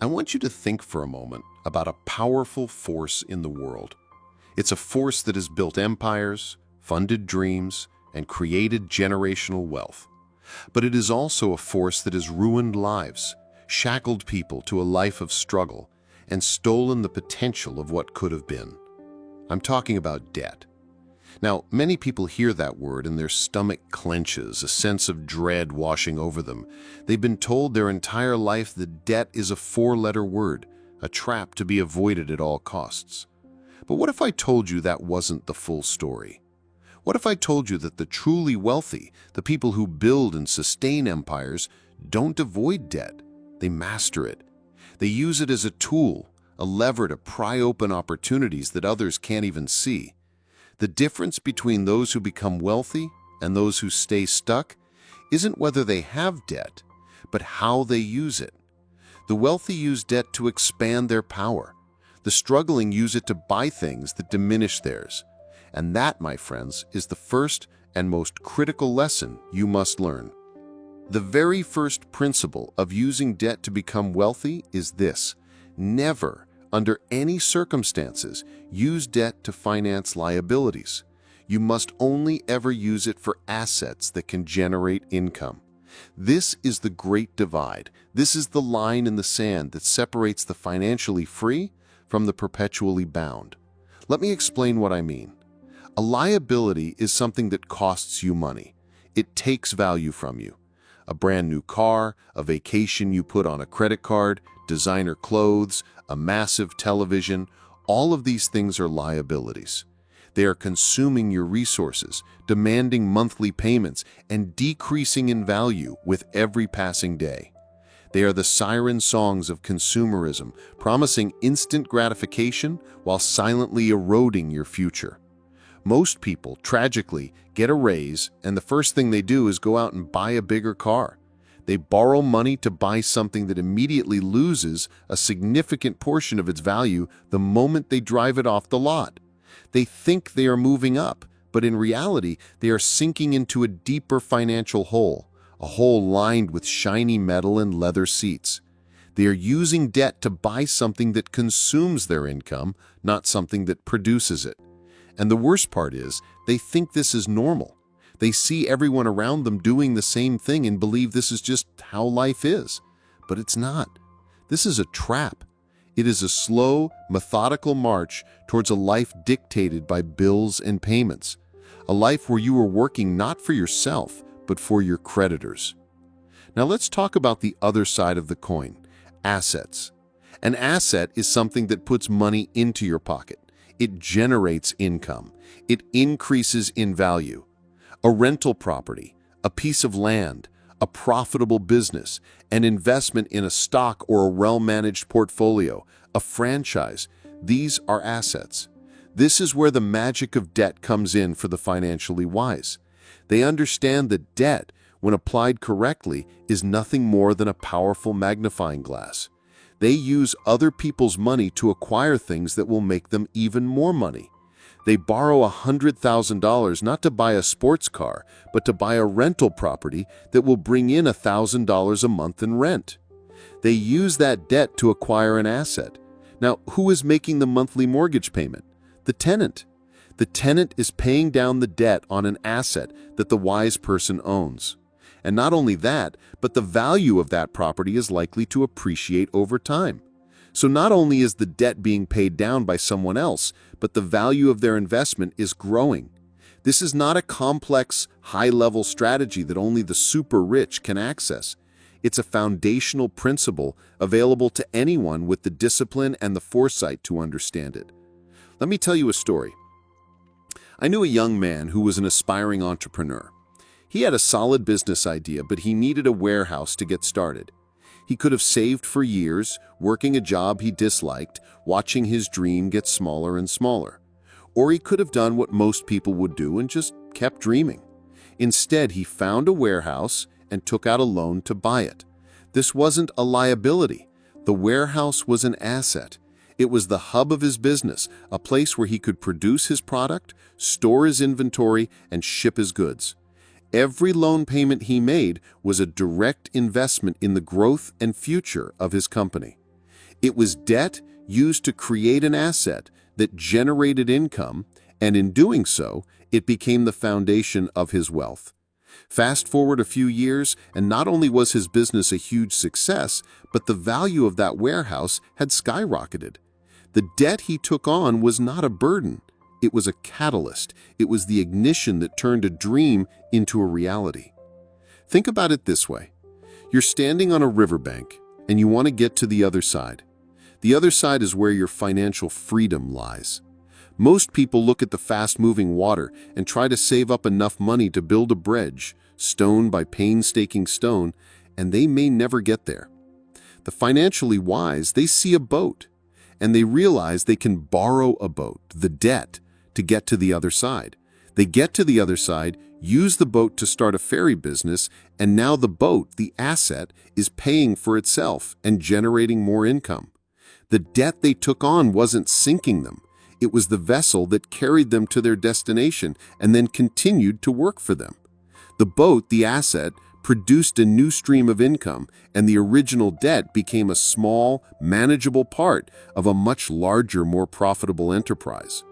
I want you to think for a moment about a powerful force in the world. It's a force that has built empires, funded dreams, and created generational wealth. But it is also a force that has ruined lives, shackled people to a life of struggle, and stolen the potential of what could have been. I'm talking about debt. Now, many people hear that word and their stomach clenches, a sense of dread washing over them. They've been told their entire life that debt is a four-letter word, a trap to be avoided at all costs. But what if I told you that wasn't the full story? What if I told you that the truly wealthy, the people who build and sustain empires, don't avoid debt? They master it. They use it as a tool, a lever to pry open opportunities that others can't even see. The difference between those who become wealthy and those who stay stuck isn't whether they have debt, but how they use it. The wealthy use debt to expand their power. The struggling use it to buy things that diminish theirs. And that, my friends, is the first and most critical lesson you must learn. The very first principle of using debt to become wealthy is this: never, under any circumstances, use debt to finance liabilities. You must only ever use it for assets that can generate income. This is the great divide. This is the line in the sand that separates the financially free from the perpetually bound. Let me explain what I mean. A liability is something that costs you money. It takes value from you. A brand new car, a vacation you put on a credit card, designer clothes, a massive television, all of these things are liabilities. They are consuming your resources, demanding monthly payments, and decreasing in value with every passing day. They are the siren songs of consumerism, promising instant gratification while silently eroding your future. Most people, tragically, get a raise, and the first thing they do is go out and buy a bigger car. They borrow money to buy something that immediately loses a significant portion of its value the moment they drive it off the lot. They think they are moving up, but in reality, they are sinking into a deeper financial hole, a hole lined with shiny metal and leather seats. They are using debt to buy something that consumes their income, not something that produces it. And the worst part is, they think this is normal. They see everyone around them doing the same thing and believe this is just how life is. But it's not. This is a trap. It is a slow, methodical march towards a life dictated by bills and payments. A life where you are working not for yourself, but for your creditors. Now let's talk about the other side of the coin, assets. An asset is something that puts money into your pocket. It generates income. It increases in value. A rental property, a piece of land, a profitable business, an investment in a stock or a well-managed portfolio, a franchise, these are assets. This is where the magic of debt comes in for the financially wise. They understand that debt, when applied correctly, is nothing more than a powerful magnifying glass. They use other people's money to acquire things that will make them even more money. They borrow $100,000 not to buy a sports car, but to buy a rental property that will bring in $1,000 a month in rent. They use that debt to acquire an asset. Now, who is making the monthly mortgage payment? The tenant. The tenant is paying down the debt on an asset that the wise person owns. And not only that, but the value of that property is likely to appreciate over time. So not only is the debt being paid down by someone else, but the value of their investment is growing. This is not a complex, high-level strategy that only the super rich can access. It's a foundational principle available to anyone with the discipline and the foresight to understand it. Let me tell you a story. I knew a young man who was an aspiring entrepreneur. He had a solid business idea, but he needed a warehouse to get started. He could have saved for years, working a job he disliked, watching his dream get smaller and smaller. Or he could have done what most people would do and just kept dreaming. Instead, he found a warehouse and took out a loan to buy it. This wasn't a liability. The warehouse was an asset. It was the hub of his business, a place where he could produce his product, store his inventory, and ship his goods. Every loan payment he made was a direct investment in the growth and future of his company. It was debt used to create an asset that generated income, and in doing so, it became the foundation of his wealth. Fast forward a few years, and not only was his business a huge success, but the value of that warehouse had skyrocketed. The debt he took on was not a burden. It was a catalyst. It was the ignition that turned a dream into a reality. Think about it this way. You're standing on a riverbank, and you want to get to the other side. The other side is where your financial freedom lies. Most people look at the fast-moving water and try to save up enough money to build a bridge, stone by painstaking stone, and they may never get there. The financially wise, they see a boat, and they realize they can borrow a boat, the debt, to get to the other side. They get to the other side, use the boat to start a ferry business, and now the boat, the asset, is paying for itself and generating more income. The debt they took on wasn't sinking them. It was the vessel that carried them to their destination and then continued to work for them. The boat, the asset, produced a new stream of income, and the original debt became a small, manageable part of a much larger, more profitable enterprise.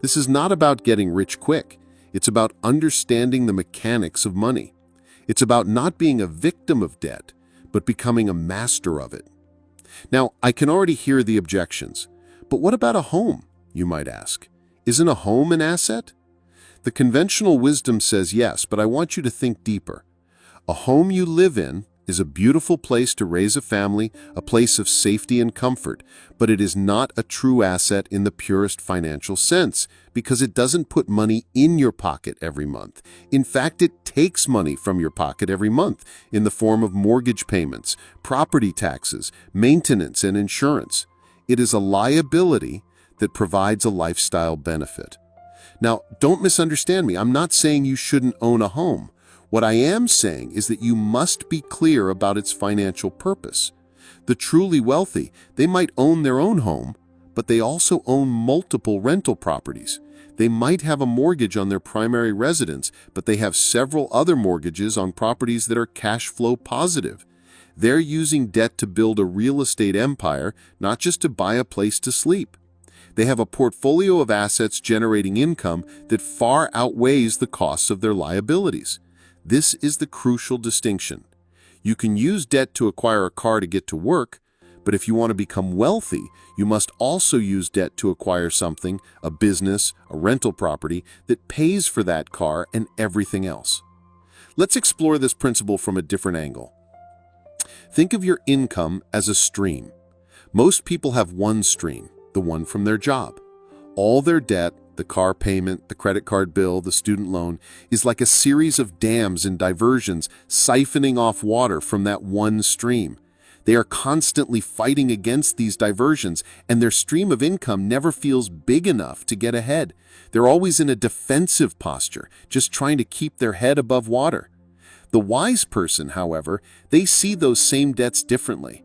This is not about getting rich quick. It's about understanding the mechanics of money. It's about not being a victim of debt, but becoming a master of it. Now, I can already hear the objections. But what about a home, you might ask? Isn't a home an asset? The conventional wisdom says yes, but I want you to think deeper. A home you live in is a beautiful place to raise a family, a place of safety and comfort, but it is not a true asset in the purest financial sense because it doesn't put money in your pocket every month. In fact, it takes money from your pocket every month in the form of mortgage payments, property taxes, maintenance, and insurance. It is a liability that provides a lifestyle benefit. Now, don't misunderstand me. I'm not saying you shouldn't own a home. What I am saying is that you must be clear about its financial purpose. The truly wealthy, they might own their own home, but they also own multiple rental properties. They might have a mortgage on their primary residence, but they have several other mortgages on properties that are cash flow positive. They're using debt to build a real estate empire, not just to buy a place to sleep. They have a portfolio of assets generating income that far outweighs the costs of their liabilities. This is the crucial distinction. You can use debt to acquire a car to get to work, but if you want to become wealthy, you must also use debt to acquire something, a business, a rental property, that pays for that car and everything else. Let's explore this principle from a different angle. Think of your income as a stream. Most people have one stream, the one from their job. All their debt, the car payment, the credit card bill, the student loan, is like a series of dams and diversions siphoning off water from that one stream. They are constantly fighting against these diversions, and their stream of income never feels big enough to get ahead. They're always in a defensive posture, just trying to keep their head above water. The wise person, however, they see those same debts differently.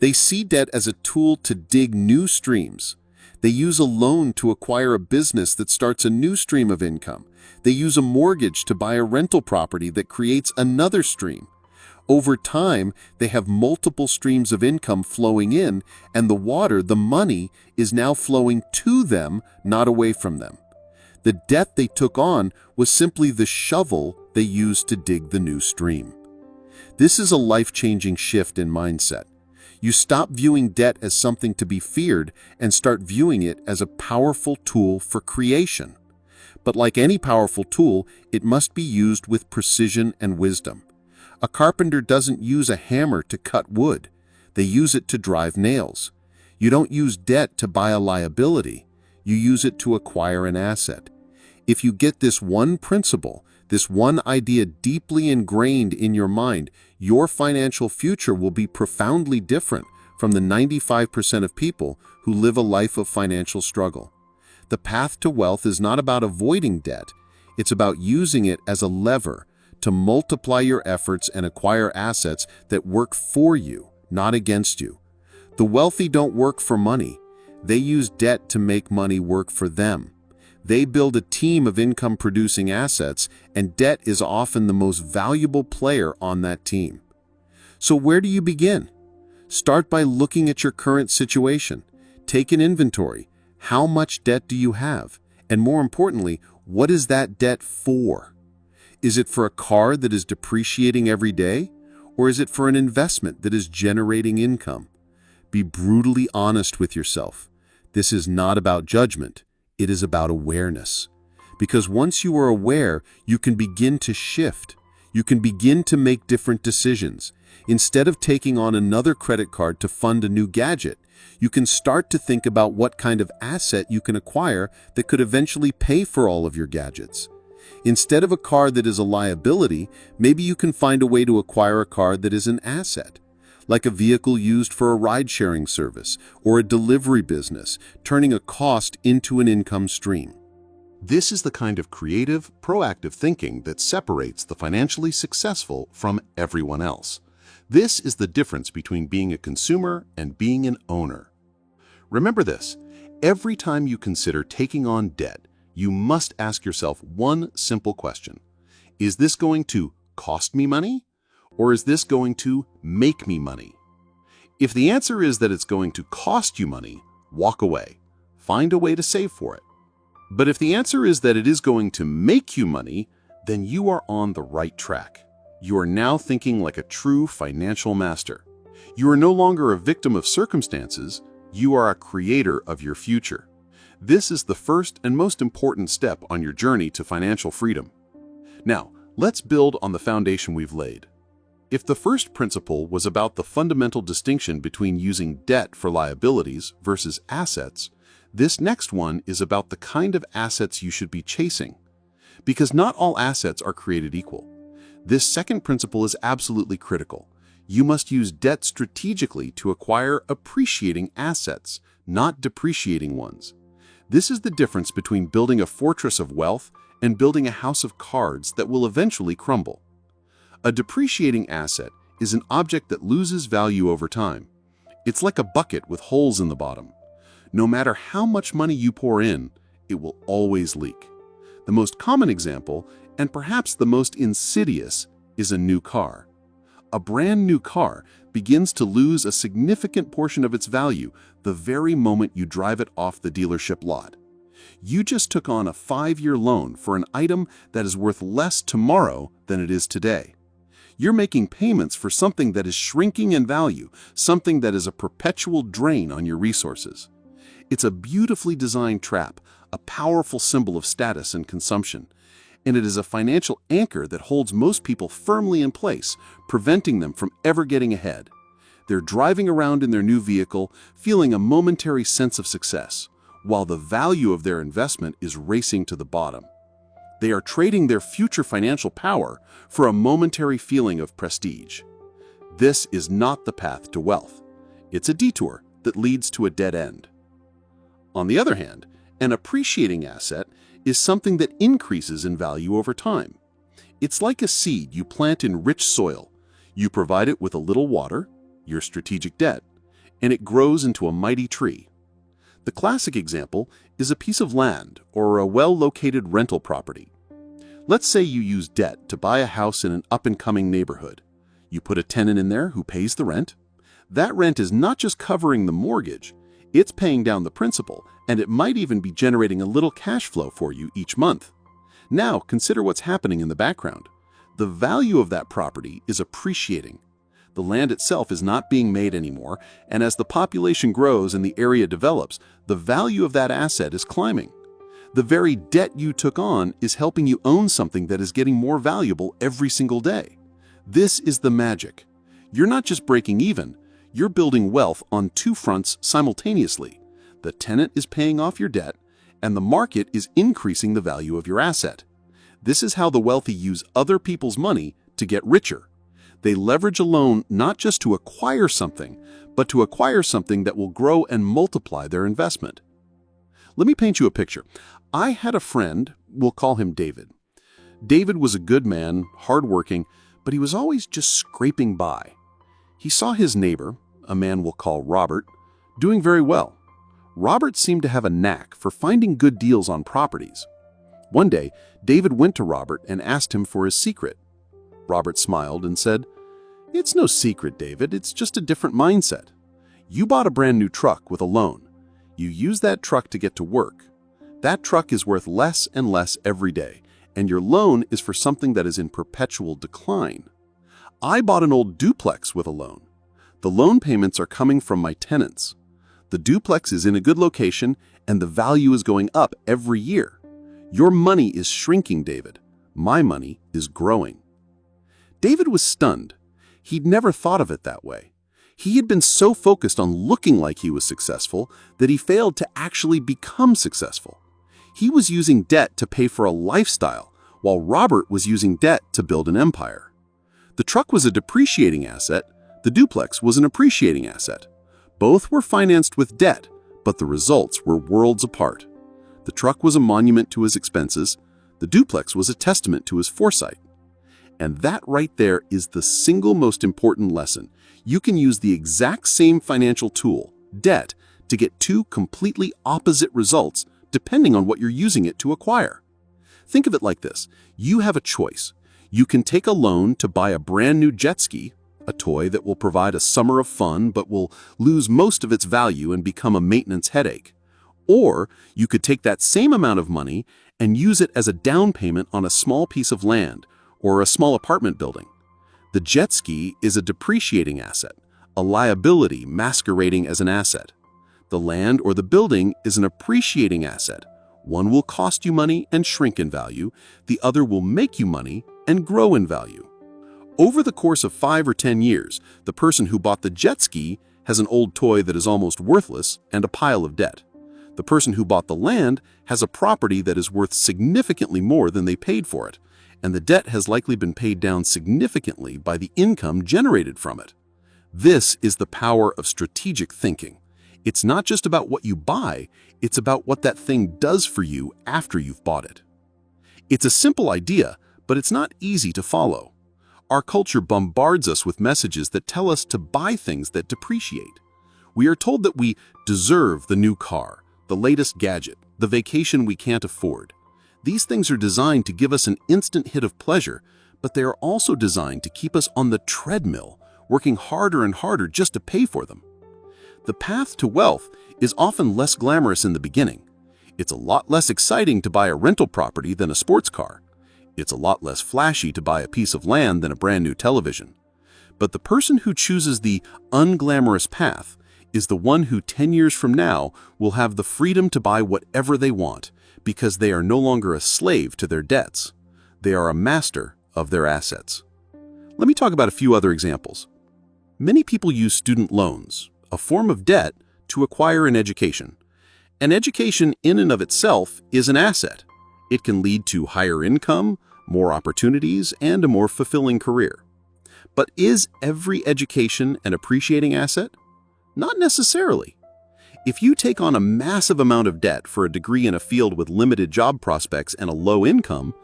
They see debt as a tool to dig new streams. They use a loan to acquire a business that starts a new stream of income. They use a mortgage to buy a rental property that creates another stream. Over time, they have multiple streams of income flowing in, and the water, the money, is now flowing to them, not away from them. The debt they took on was simply the shovel they used to dig the new stream. This is a life-changing shift in mindset. You stop viewing debt as something to be feared and start viewing it as a powerful tool for creation. But like any powerful tool, it must be used with precision and wisdom. A carpenter doesn't use a hammer to cut wood. They use it to drive nails. You don't use debt to buy a liability. You use it to acquire an asset. If you get this one principle, this one idea deeply ingrained in your mind, your financial future will be profoundly different from the 95% of people who live a life of financial struggle. The path to wealth is not about avoiding debt. It's about using it as a lever to multiply your efforts and acquire assets that work for you, not against you. The wealthy don't work for money. They use debt to make money work for them. They build a team of income-producing assets, and debt is often the most valuable player on that team. So where do you begin? Start by looking at your current situation. Take an inventory. How much debt do you have? And more importantly, what is that debt for? Is it for a car that is depreciating every day? Or is it for an investment that is generating income? Be brutally honest with yourself. This is not about judgment. It is about awareness. Because once you are aware, you can begin to shift. You can begin to make different decisions. Instead of taking on another credit card to fund a new gadget, you can start to think about what kind of asset you can acquire that could eventually pay for all of your gadgets. Instead of a car that is a liability, maybe you can find a way to acquire a car that is an asset, like a vehicle used for a ride-sharing service or a delivery business, turning a cost into an income stream. This is the kind of creative, proactive thinking that separates the financially successful from everyone else. This is the difference between being a consumer and being an owner. Remember this, every time you consider taking on debt, you must ask yourself one simple question. Is this going to cost me money? Or is this going to make me money? If the answer is that it's going to cost you money, walk away. Find a way to save for it. But if the answer is that it is going to make you money, then you are on the right track. You are now thinking like a true financial master. You are no longer a victim of circumstances, you are a creator of your future. This is the first and most important step on your journey to financial freedom. Now, let's build on the foundation we've laid. If the first principle was about the fundamental distinction between using debt for liabilities versus assets, this next one is about the kind of assets you should be chasing. Because not all assets are created equal. This second principle is absolutely critical. You must use debt strategically to acquire appreciating assets, not depreciating ones. This is the difference between building a fortress of wealth and building a house of cards that will eventually crumble. A depreciating asset is an object that loses value over time. It's like a bucket with holes in the bottom. No matter how much money you pour in, it will always leak. The most common example, and perhaps the most insidious, is a new car. A brand new car begins to lose a significant portion of its value the very moment you drive it off the dealership lot. You just took on a 5-year loan for an item that is worth less tomorrow than it is today. You're making payments for something that is shrinking in value, something that is a perpetual drain on your resources. It's a beautifully designed trap, a powerful symbol of status and consumption, and it is a financial anchor that holds most people firmly in place, preventing them from ever getting ahead. They're driving around in their new vehicle, feeling a momentary sense of success, while the value of their investment is racing to the bottom. They are trading their future financial power for a momentary feeling of prestige. This is not the path to wealth. It's a detour that leads to a dead end. On the other hand, an appreciating asset is something that increases in value over time. It's like a seed you plant in rich soil. You provide it with a little water, your strategic debt, and it grows into a mighty tree. The classic example is a piece of land or a well-located rental property. Let's say you use debt to buy a house in an up-and-coming neighborhood. You put a tenant in there who pays the rent. That rent is not just covering the mortgage, it's paying down the principal, and it might even be generating a little cash flow for you each month. Now, consider what's happening in the background. The value of that property is appreciating. The land itself is not being made anymore, and as the population grows and the area develops, the value of that asset is climbing. The very debt you took on is helping you own something that is getting more valuable every single day. This is the magic. You're not just breaking even, you're building wealth on two fronts simultaneously. The tenant is paying off your debt, and the market is increasing the value of your asset. This is how the wealthy use other people's money to get richer. They leverage a loan not just to acquire something, but to acquire something that will grow and multiply their investment. Let me paint you a picture. I had a friend, we'll call him David. David was a good man, hardworking, but he was always just scraping by. He saw his neighbor, a man we'll call Robert, doing very well. Robert seemed to have a knack for finding good deals on properties. One day, David went to Robert and asked him for his secret. Robert smiled and said, It's no secret, David. It's just a different mindset. You bought a brand new truck with a loan. You use that truck to get to work. That truck is worth less and less every day, and your loan is for something that is in perpetual decline. I bought an old duplex with a loan. The loan payments are coming from my tenants. The duplex is in a good location, and the value is going up every year. Your money is shrinking, David. My money is growing. David was stunned. He'd never thought of it that way. He had been so focused on looking like he was successful that he failed to actually become successful. He was using debt to pay for a lifestyle, while Robert was using debt to build an empire. The truck was a depreciating asset. The duplex was an appreciating asset. Both were financed with debt, but the results were worlds apart. The truck was a monument to his expenses. The duplex was a testament to his foresight. And that right there is the single most important lesson. You can use the exact same financial tool, debt, to get two completely opposite results depending on what you're using it to acquire. Think of it like this. You have a choice. You can take a loan to buy a brand new jet ski, a toy that will provide a summer of fun but will lose most of its value and become a maintenance headache. Or you could take that same amount of money and use it as a down payment on a small piece of land or a small apartment building. The jet ski is a depreciating asset, a liability masquerading as an asset. The land or the building is an appreciating asset. One will cost you money and shrink in value. The other will make you money and grow in value. Over the course of 5 or 10 years, the person who bought the jet ski has an old toy that is almost worthless and a pile of debt. The person who bought the land has a property that is worth significantly more than they paid for it, and the debt has likely been paid down significantly by the income generated from it. This is the power of strategic thinking. It's not just about what you buy, it's about what that thing does for you after you've bought it. It's a simple idea, but it's not easy to follow. Our culture bombards us with messages that tell us to buy things that depreciate. We are told that we deserve the new car, the latest gadget, the vacation we can't afford. These things are designed to give us an instant hit of pleasure, but they are also designed to keep us on the treadmill, working harder and harder just to pay for them. The path to wealth is often less glamorous in the beginning. It's a lot less exciting to buy a rental property than a sports car. It's a lot less flashy to buy a piece of land than a brand new television. But the person who chooses the unglamorous path is the one who 10 years from now will have the freedom to buy whatever they want because they are no longer a slave to their debts. They are a master of their assets. Let me talk about a few other examples. Many people use student loans, a form of debt, to acquire an education. An education in and of itself is an asset. It can lead to higher income, more opportunities, and a more fulfilling career. But is every education an appreciating asset? Not necessarily. If you take on a massive amount of debt for a degree in a field with limited job prospects and a low income,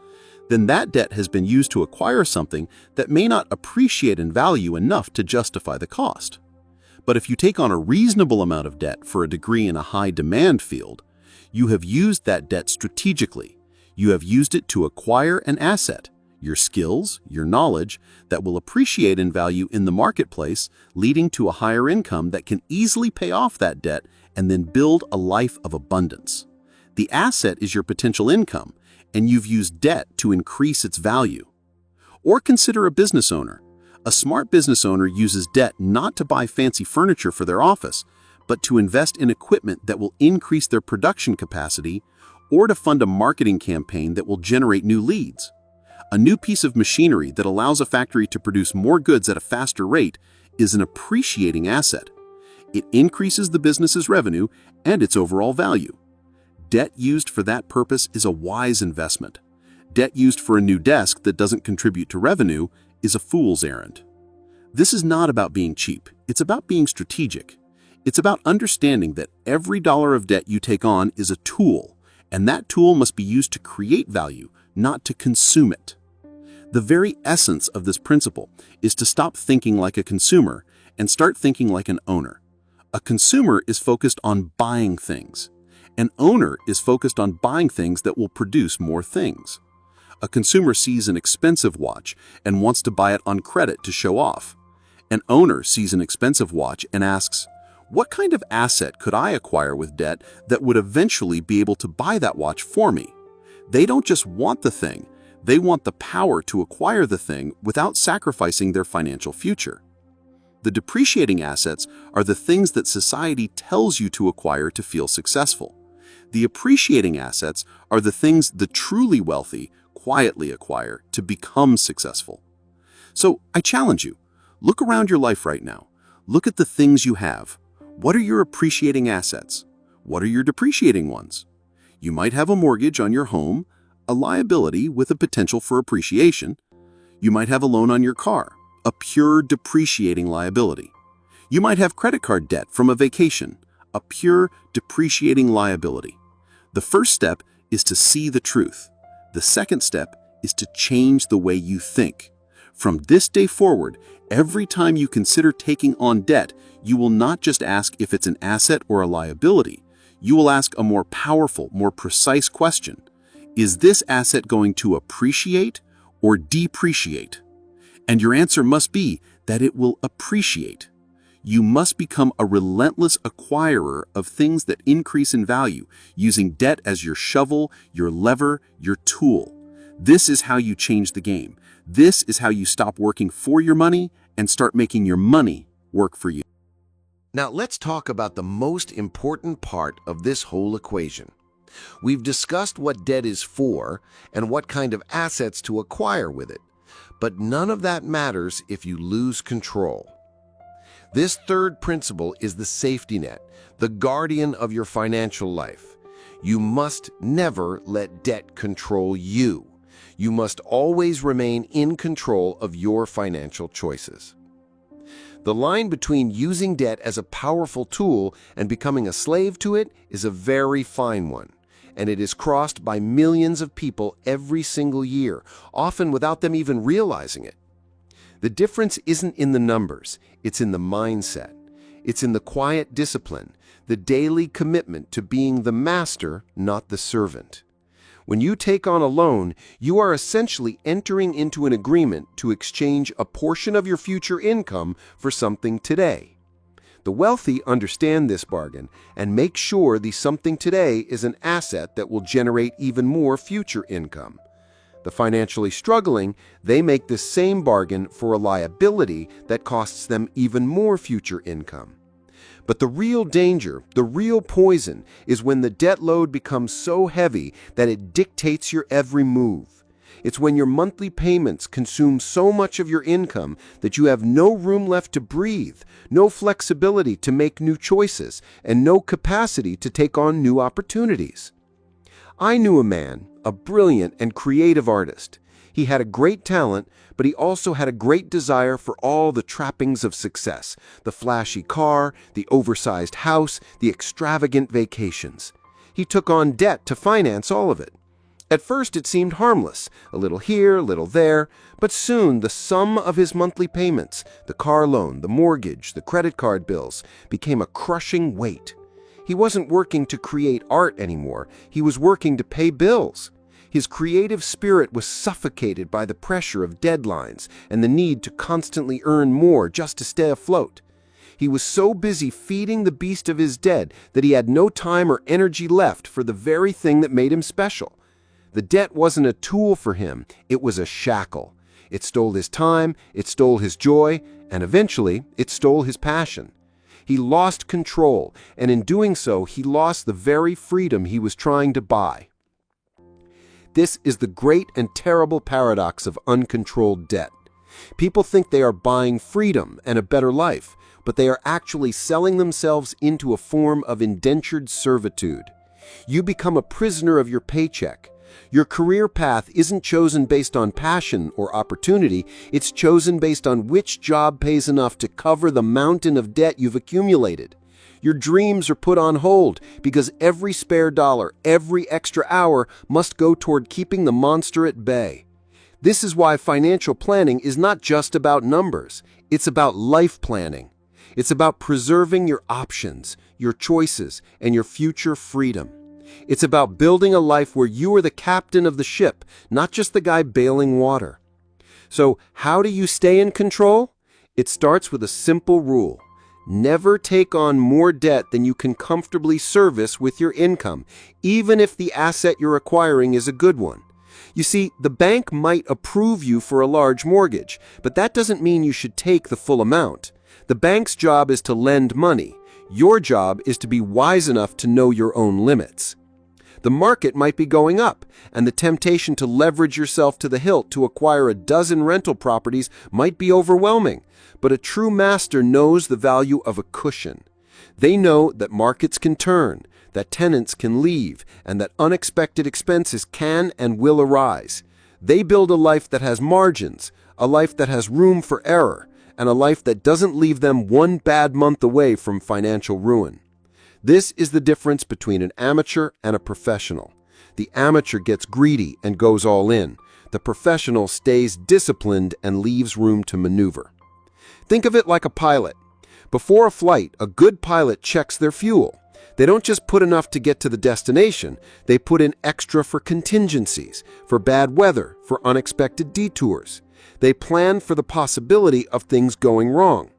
then that debt has been used to acquire something that may not appreciate in value enough to justify the cost. But if you take on a reasonable amount of debt for a degree in a high-demand field, you have used that debt strategically. You have used it to acquire an asset, your skills, your knowledge, that will appreciate in value in the marketplace, leading to a higher income that can easily pay off that debt and then build a life of abundance. The asset is your potential income, and you've used debt to increase its value. Or consider a business owner. A smart business owner uses debt not to buy fancy furniture for their office, but to invest in equipment that will increase their production capacity or to fund a marketing campaign that will generate new leads. A new piece of machinery that allows a factory to produce more goods at a faster rate is an appreciating asset. It increases the business's revenue and its overall value. Debt used for that purpose is a wise investment. Debt used for a new desk that doesn't contribute to revenue is a fool's errand. This is not about being cheap. It's about being strategic. It's about understanding that every dollar of debt you take on is a tool, and that tool must be used to create value, not to consume it. The very essence of this principle is to stop thinking like a consumer and start thinking like an owner. A consumer is focused on buying things. An owner is focused on buying things that will produce more things. A consumer sees an expensive watch and wants to buy it on credit to show off. An owner sees an expensive watch and asks, "What kind of asset could I acquire with debt that would eventually be able to buy that watch for me?" They don't just want the thing, they want the power to acquire the thing without sacrificing their financial future. The depreciating assets are the things that society tells you to acquire to feel successful. The appreciating assets are the things the truly wealthy quietly acquire to become successful. So I challenge you, look around your life right now. Look at the things you have. What are your appreciating assets? What are your depreciating ones? You might have a mortgage on your home, a liability with a potential for appreciation. You might have a loan on your car, a pure depreciating liability. You might have credit card debt from a vacation, a pure depreciating liability. The first step is to see the truth. The second step is to change the way you think. From this day forward, every time you consider taking on debt, you will not just ask if it's an asset or a liability. You will ask a more powerful, more precise question. Is this asset going to appreciate or depreciate? And your answer must be that it will appreciate. You must become a relentless acquirer of things that increase in value, using debt as your shovel, your lever, your tool. This is how you change the game. This is how you stop working for your money and start making your money work for you. Now let's talk about the most important part of this whole equation. We've discussed what debt is for and what kind of assets to acquire with it, but none of that matters if you lose control. This third principle is the safety net, the guardian of your financial life. You must never let debt control you. You must always remain in control of your financial choices. The line between using debt as a powerful tool and becoming a slave to it is a very fine one, and it is crossed by millions of people every single year, often without them even realizing it. The difference isn't in the numbers, it's in the mindset. It's in the quiet discipline, the daily commitment to being the master, not the servant. When you take on a loan, you are essentially entering into an agreement to exchange a portion of your future income for something today. The wealthy understand this bargain and make sure the something today is an asset that will generate even more future income. The financially struggling, they make the same bargain for a liability that costs them even more future income. But the real danger, the real poison, is when the debt load becomes so heavy that it dictates your every move. It's when your monthly payments consume so much of your income that you have no room left to breathe, no flexibility to make new choices, and no capacity to take on new opportunities. I knew a man, a brilliant and creative artist. He had a great talent, but he also had a great desire for all the trappings of success, the flashy car, the oversized house, the extravagant vacations. He took on debt to finance all of it. At first it seemed harmless, a little here, a little there, but soon the sum of his monthly payments, the car loan, the mortgage, the credit card bills, became a crushing weight. He wasn't working to create art anymore, he was working to pay bills. His creative spirit was suffocated by the pressure of deadlines and the need to constantly earn more just to stay afloat. He was so busy feeding the beast of his debt that he had no time or energy left for the very thing that made him special. The debt wasn't a tool for him, it was a shackle. It stole his time, it stole his joy, and eventually it stole his passion. He lost control, and in doing so, he lost the very freedom he was trying to buy. This is the great and terrible paradox of uncontrolled debt. People think they are buying freedom and a better life, but they are actually selling themselves into a form of indentured servitude. You become a prisoner of your paycheck. Your career path isn't chosen based on passion or opportunity, it's chosen based on which job pays enough to cover the mountain of debt you've accumulated. Your dreams are put on hold because every spare dollar, every extra hour must go toward keeping the monster at bay. This is why financial planning is not just about numbers. It's about life planning. It's about preserving your options, your choices, and your future freedom. It's about building a life where you are the captain of the ship, not just the guy bailing water. So, how do you stay in control? It starts with a simple rule. Never take on more debt than you can comfortably service with your income, even if the asset you're acquiring is a good one. You see, the bank might approve you for a large mortgage, but that doesn't mean you should take the full amount. The bank's job is to lend money. Your job is to be wise enough to know your own limits. The market might be going up, and the temptation to leverage yourself to the hilt to acquire a dozen rental properties might be overwhelming. But a true master knows the value of a cushion. They know that markets can turn, that tenants can leave, and that unexpected expenses can and will arise. They build a life that has margins, a life that has room for error, and a life that doesn't leave them one bad month away from financial ruin. This is the difference between an amateur and a professional. The amateur gets greedy and goes all in. The professional stays disciplined and leaves room to maneuver. Think of it like a pilot. Before a flight, a good pilot checks their fuel. They don't just put enough to get to the destination, they put in extra for contingencies, for bad weather, for unexpected detours. They plan for the possibility of things going wrong.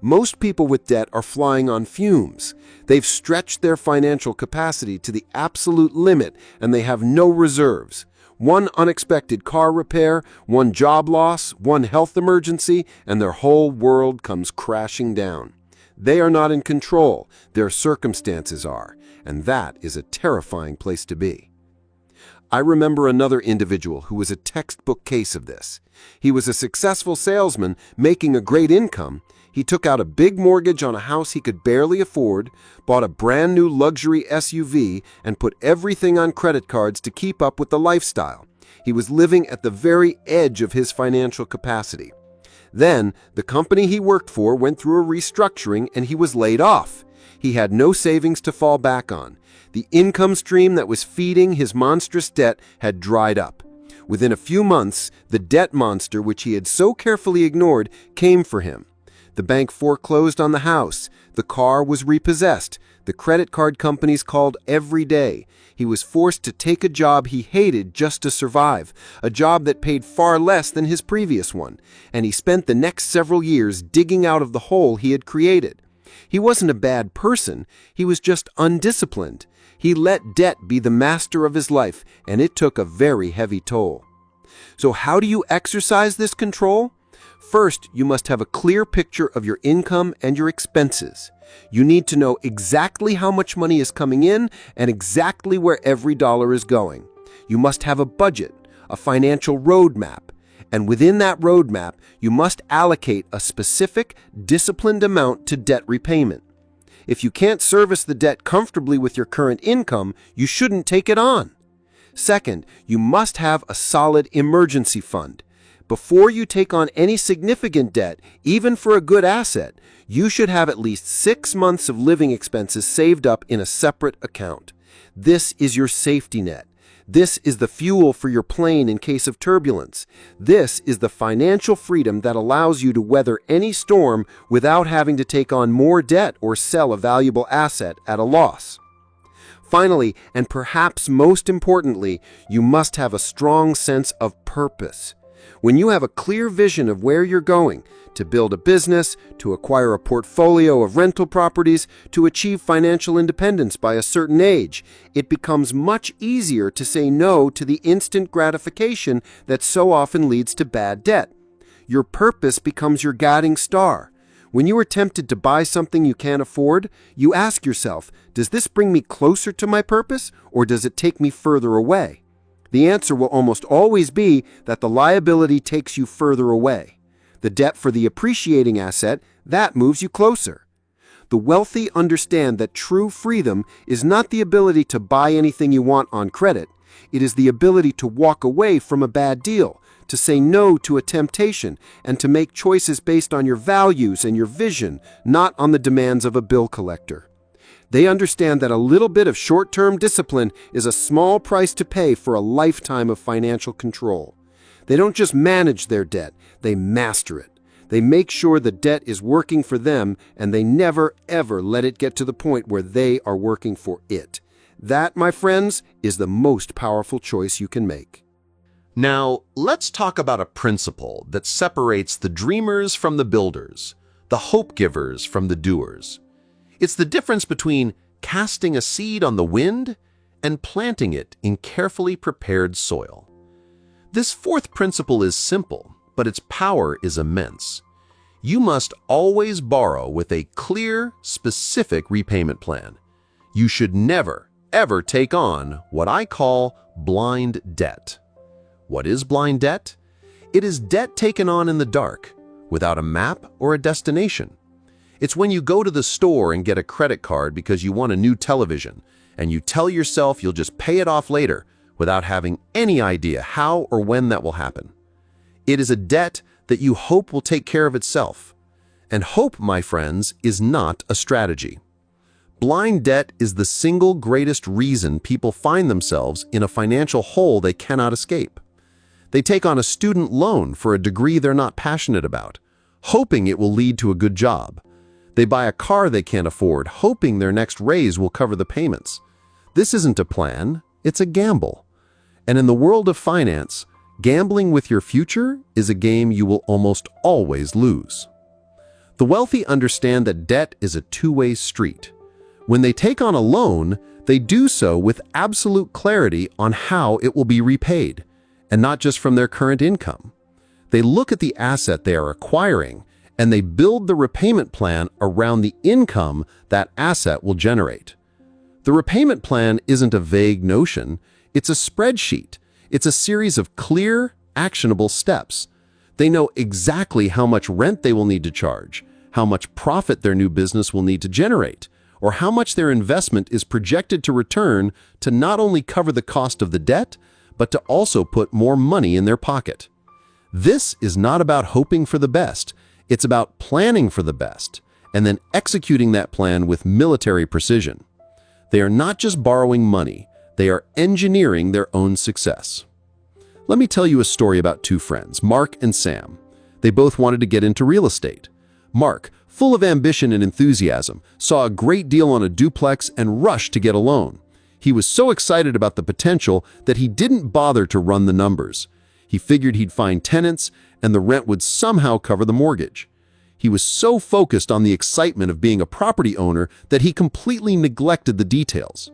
Most people with debt are flying on fumes. They've stretched their financial capacity to the absolute limit and they have no reserves. One unexpected car repair, one job loss, one health emergency, and their whole world comes crashing down. They are not in control, their circumstances are, and that is a terrifying place to be. I remember another individual who was a textbook case of this. He was a successful salesman making a great income. He took out a big mortgage on a house he could barely afford, bought a brand new luxury SUV, and put everything on credit cards to keep up with the lifestyle. He was living at the very edge of his financial capacity. Then, the company he worked for went through a restructuring and he was laid off. He had no savings to fall back on. The income stream that was feeding his monstrous debt had dried up. Within a few months, the debt monster, which he had so carefully ignored, came for him. The bank foreclosed on the house. The car was repossessed. The credit card companies called every day. He was forced to take a job he hated just to survive, a job that paid far less than his previous one, and he spent the next several years digging out of the hole he had created. He wasn't a bad person, he was just undisciplined. He let debt be the master of his life, and it took a very heavy toll. So how do you exercise this control? First, you must have a clear picture of your income and your expenses. You need to know exactly how much money is coming in and exactly where every dollar is going. You must have a budget, a financial roadmap, and within that roadmap, you must allocate a specific, disciplined amount to debt repayment. If you can't service the debt comfortably with your current income, you shouldn't take it on. Second, you must have a solid emergency fund. Before you take on any significant debt, even for a good asset, you should have at least 6 months of living expenses saved up in a separate account. This is your safety net. This is the fuel for your plane in case of turbulence. This is the financial freedom that allows you to weather any storm without having to take on more debt or sell a valuable asset at a loss. Finally, and perhaps most importantly, you must have a strong sense of purpose. When you have a clear vision of where you're going, to build a business, to acquire a portfolio of rental properties, to achieve financial independence by a certain age, it becomes much easier to say no to the instant gratification that so often leads to bad debt. Your purpose becomes your guiding star. When you are tempted to buy something you can't afford, you ask yourself, does this bring me closer to my purpose, or does it take me further away? The answer will almost always be that the liability takes you further away. The debt for the appreciating asset, that moves you closer. The wealthy understand that true freedom is not the ability to buy anything you want on credit. It is the ability to walk away from a bad deal, to say no to a temptation, and to make choices based on your values and your vision, not on the demands of a bill collector. They understand that a little bit of short-term discipline is a small price to pay for a lifetime of financial control. They don't just manage their debt, they master it. They make sure the debt is working for them, and they never, ever let it get to the point where they are working for it. That, my friends, is the most powerful choice you can make. Now, let's talk about a principle that separates the dreamers from the builders, the hope givers from the doers. It's the difference between casting a seed on the wind and planting it in carefully prepared soil. This fourth principle is simple, but its power is immense. You must always borrow with a clear, specific repayment plan. You should never, ever take on what I call blind debt. What is blind debt? It is debt taken on in the dark, without a map or a destination. It's when you go to the store and get a credit card because you want a new television, and you tell yourself you'll just pay it off later without having any idea how or when that will happen. It is a debt that you hope will take care of itself. And hope, my friends, is not a strategy. Blind debt is the single greatest reason people find themselves in a financial hole they cannot escape. They take on a student loan for a degree they're not passionate about, hoping it will lead to a good job. They buy a car they can't afford, hoping their next raise will cover the payments. This isn't a plan, it's a gamble. And in the world of finance, gambling with your future is a game you will almost always lose. The wealthy understand that debt is a two-way street. When they take on a loan, they do so with absolute clarity on how it will be repaid, and not just from their current income. They look at the asset they are acquiring, and they build the repayment plan around the income that asset will generate. The repayment plan isn't a vague notion, it's a spreadsheet. It's a series of clear, actionable steps. They know exactly how much rent they will need to charge, how much profit their new business will need to generate, or how much their investment is projected to return to not only cover the cost of the debt, but to also put more money in their pocket. This is not about hoping for the best, it's about planning for the best, and then executing that plan with military precision. They are not just borrowing money, they are engineering their own success. Let me tell you a story about two friends, Mark and Sam. They both wanted to get into real estate. Mark, full of ambition and enthusiasm, saw a great deal on a duplex and rushed to get a loan. He was so excited about the potential that he didn't bother to run the numbers. He figured he'd find tenants and the rent would somehow cover the mortgage. He was so focused on the excitement of being a property owner that he completely neglected the details.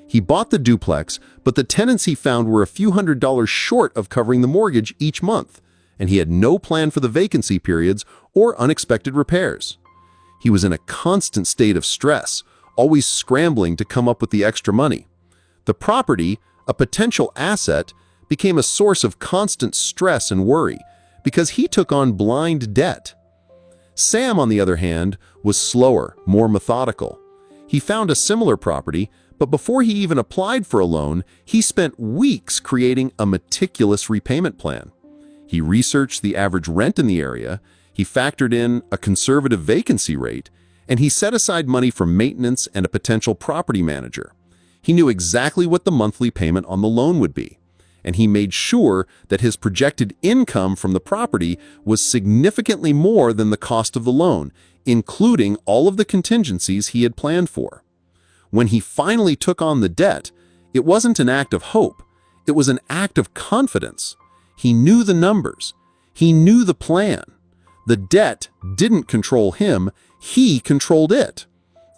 He bought the duplex, but the tenants he found were a few $100s short of covering the mortgage each month, and he had no plan for the vacancy periods or unexpected repairs. He was in a constant state of stress, always scrambling to come up with the extra money. The property, a potential asset, became a source of constant stress and worry because he took on blind debt. Sam, on the other hand, was slower, more methodical. He found a similar property, but before he even applied for a loan, he spent weeks creating a meticulous repayment plan. He researched the average rent in the area, he factored in a conservative vacancy rate, and he set aside money for maintenance and a potential property manager. He knew exactly what the monthly payment on the loan would be, and he made sure that his projected income from the property was significantly more than the cost of the loan, including all of the contingencies he had planned for. When he finally took on the debt, it wasn't an act of hope, it was an act of confidence. He knew the numbers, he knew the plan. The debt didn't control him, he controlled it.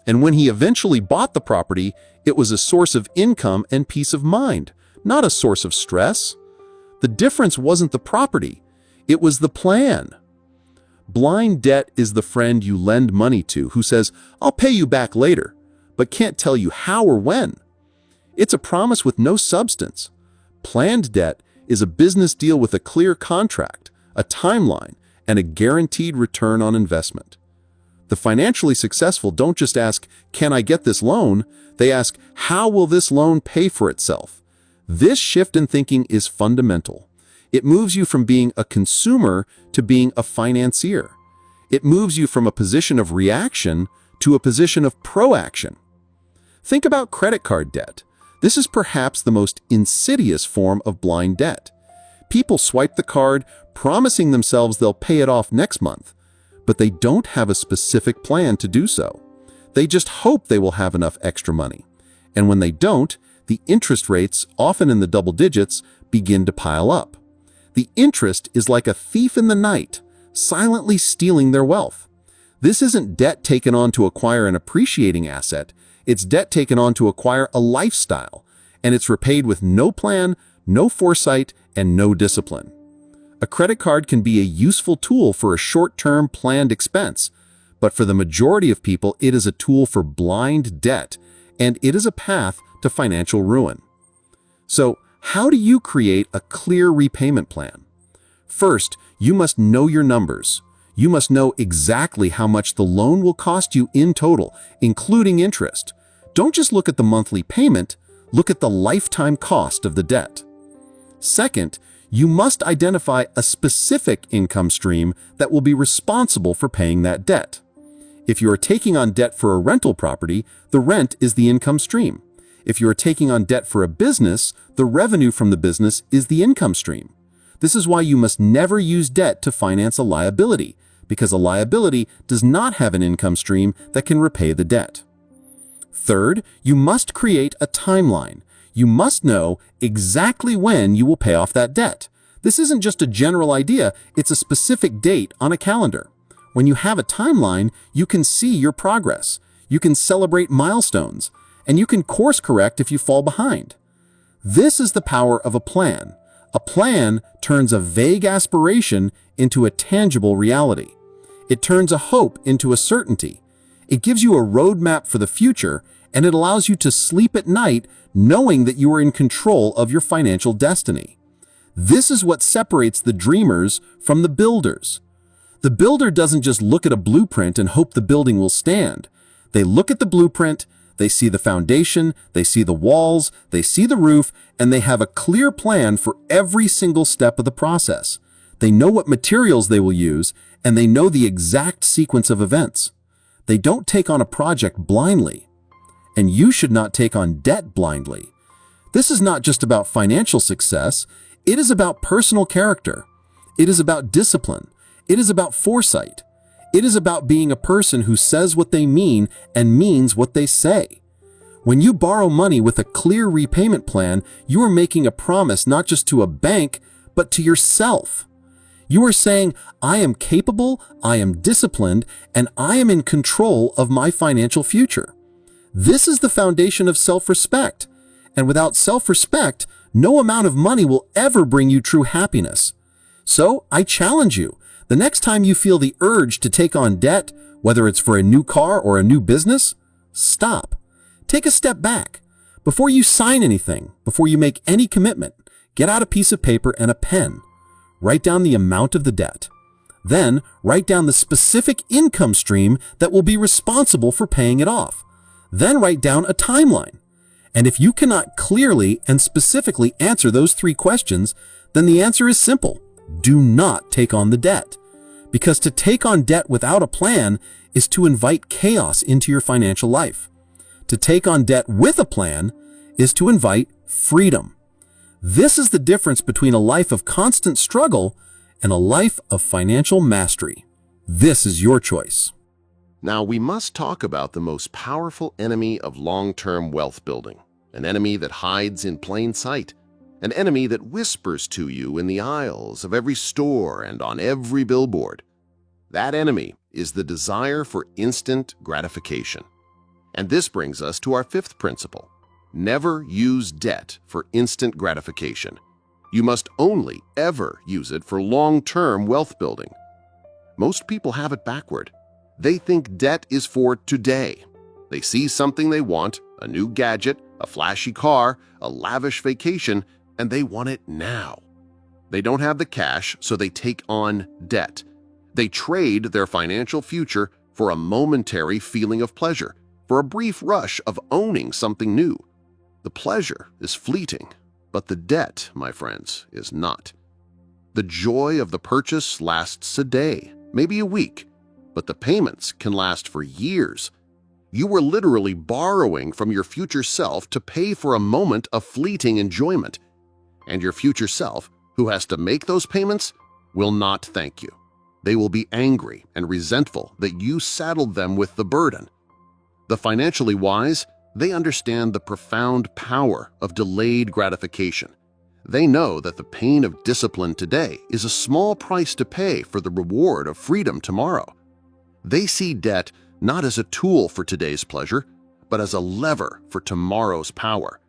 And when he eventually bought the property, it was a source of income and peace of mind, not a source of stress. The difference wasn't the property, it was the plan. Blind debt is the friend you lend money to who says, "I'll pay you back later," but can't tell you how or when. It's a promise with no substance. Planned debt is a business deal with a clear contract, a timeline, and a guaranteed return on investment. The financially successful don't just ask, "Can I get this loan?" They ask, "How will this loan pay for itself?" This shift in thinking is fundamental. It moves you from being a consumer to being a financier. It moves you from a position of reaction to a position of proaction. Think about credit card debt. This is perhaps the most insidious form of blind debt. People swipe the card, promising themselves they'll pay it off next month, but they don't have a specific plan to do so. They just hope they will have enough extra money. And when they don't, the interest rates, often in the double digits, begin to pile up. The interest is like a thief in the night, silently stealing their wealth. This isn't debt taken on to acquire an appreciating asset, it's debt taken on to acquire a lifestyle, and it's repaid with no plan, no foresight, and no discipline. A credit card can be a useful tool for a short-term planned expense, but for the majority of people it is a tool for blind debt, and it is a path to financial ruin. So, how do you create a clear repayment plan? First, you must know your numbers. You must know exactly how much the loan will cost you in total, including interest. Don't just look at the monthly payment, look at the lifetime cost of the debt. Second, you must identify a specific income stream that will be responsible for paying that debt. If you are taking on debt for a rental property, the rent is the income stream. If you are taking on debt for a business, the revenue from the business is the income stream. This is why you must never use debt to finance a liability, because a liability does not have an income stream that can repay the debt. Third, you must create a timeline. You must know exactly when you will pay off that debt. This isn't just a general idea, it's a specific date on a calendar. When you have a timeline, you can see your progress. You can celebrate milestones, and you can course correct if you fall behind. This is the power of a plan. A plan turns a vague aspiration into a tangible reality. It turns a hope into a certainty. It gives you a roadmap for the future, and it allows you to sleep at night knowing that you are in control of your financial destiny. This is what separates the dreamers from the builders. The builder doesn't just look at a blueprint and hope the building will stand. They look at the blueprint, they see the foundation, they see the walls, they see the roof, and they have a clear plan for every single step of the process. They know what materials they will use, and they know the exact sequence of events. They don't take on a project blindly. And you should not take on debt blindly. This is not just about financial success, it is about personal character. It is about discipline. It is about foresight. It is about being a person who says what they mean and means what they say. When you borrow money with a clear repayment plan, you are making a promise not just to a bank, but to yourself. You are saying, I am capable, I am disciplined, and I am in control of my financial future. This is the foundation of self-respect, and without self-respect, no amount of money will ever bring you true happiness. So, I challenge you, the next time you feel the urge to take on debt, whether it's for a new car or a new business, stop. Take a step back. Before you sign anything, before you make any commitment, get out a piece of paper and a pen. Write down the amount of the debt. Then, write down the specific income stream that will be responsible for paying it off. Then write down a timeline. And if you cannot clearly and specifically answer those 3 questions, then the answer is simple. Do not take on the debt. Because to take on debt without a plan is to invite chaos into your financial life. To take on debt with a plan is to invite freedom. This is the difference between a life of constant struggle and a life of financial mastery. This is your choice. Now, we must talk about the most powerful enemy of long-term wealth building, an enemy that hides in plain sight, an enemy that whispers to you in the aisles of every store and on every billboard. That enemy is the desire for instant gratification. And this brings us to our 5th principle. Never use debt for instant gratification. You must only ever use it for long-term wealth building. Most people have it backward. They think debt is for today. They see something they want, a new gadget, a flashy car, a lavish vacation, and they want it now. They don't have the cash, so they take on debt. They trade their financial future for a momentary feeling of pleasure, for a brief rush of owning something new. The pleasure is fleeting, but the debt, my friends, is not. The joy of the purchase lasts a day, maybe a week, but the payments can last for years. You are literally borrowing from your future self to pay for a moment of fleeting enjoyment. And your future self, who has to make those payments, will not thank you. They will be angry and resentful that you saddled them with the burden. The financially wise, they understand the profound power of delayed gratification. They know that the pain of discipline today is a small price to pay for the reward of freedom tomorrow. They see debt not as a tool for today's pleasure, but as a lever for tomorrow's power.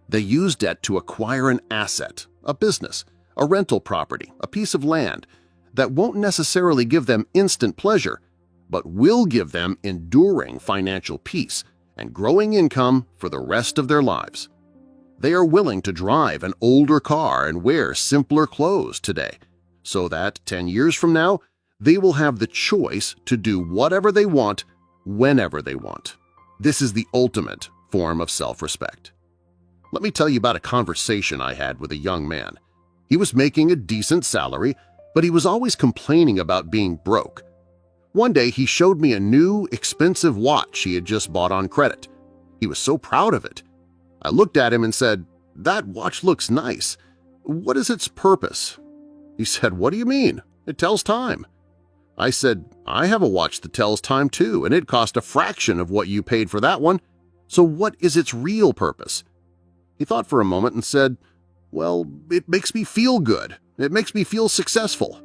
They use debt to acquire an asset, a business, a rental property, a piece of land that won't necessarily give them instant pleasure, but will give them enduring financial peace and growing income for the rest of their lives. They are willing to drive an older car and wear simpler clothes today, so that 10 years from now, they will have the choice to do whatever they want, whenever they want. This is the ultimate form of self-respect. Let me tell you about a conversation I had with a young man. He was making a decent salary, but he was always complaining about being broke. One day he showed me a new, expensive watch he had just bought on credit. He was so proud of it. I looked at him and said, "That watch looks nice. What is its purpose?" He said, "What do you mean? It tells time." I said, "I have a watch that tells time too, and it cost a fraction of what you paid for that one. So what is its real purpose?" He thought for a moment and said, "Well, it makes me feel good. It makes me feel successful."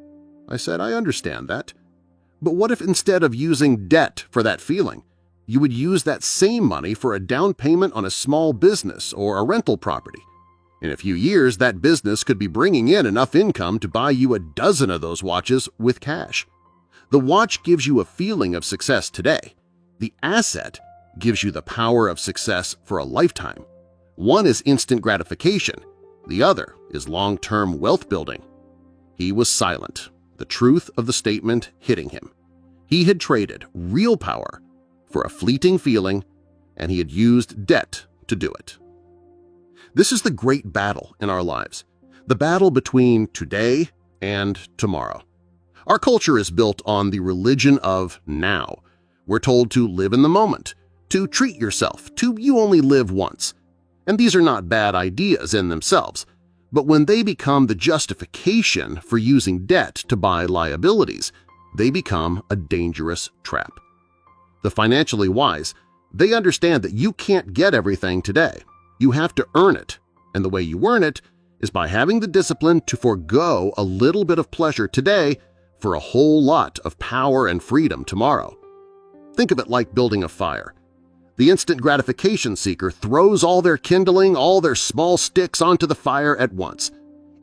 I said, "I understand that. But what if instead of using debt for that feeling, you would use that same money for a down payment on a small business or a rental property? In a few years, that business could be bringing in enough income to buy you a dozen of those watches with cash. The watch gives you a feeling of success today. The asset gives you the power of success for a lifetime. One is instant gratification. The other is long-term wealth building." He was silent, the truth of the statement hitting him. He had traded real power for a fleeting feeling, and he had used debt to do it. This is the great battle in our lives, the battle between today and tomorrow. Our culture is built on the religion of now. We're told to live in the moment, to treat yourself, to you only live once. And these are not bad ideas in themselves, but when they become the justification for using debt to buy liabilities, they become a dangerous trap. The financially wise, they understand that you can't get everything today. You have to earn it, and the way you earn it is by having the discipline to forego a little bit of pleasure today for a whole lot of power and freedom tomorrow. Think of it like building a fire. The instant gratification seeker throws all their kindling, all their small sticks onto the fire at once.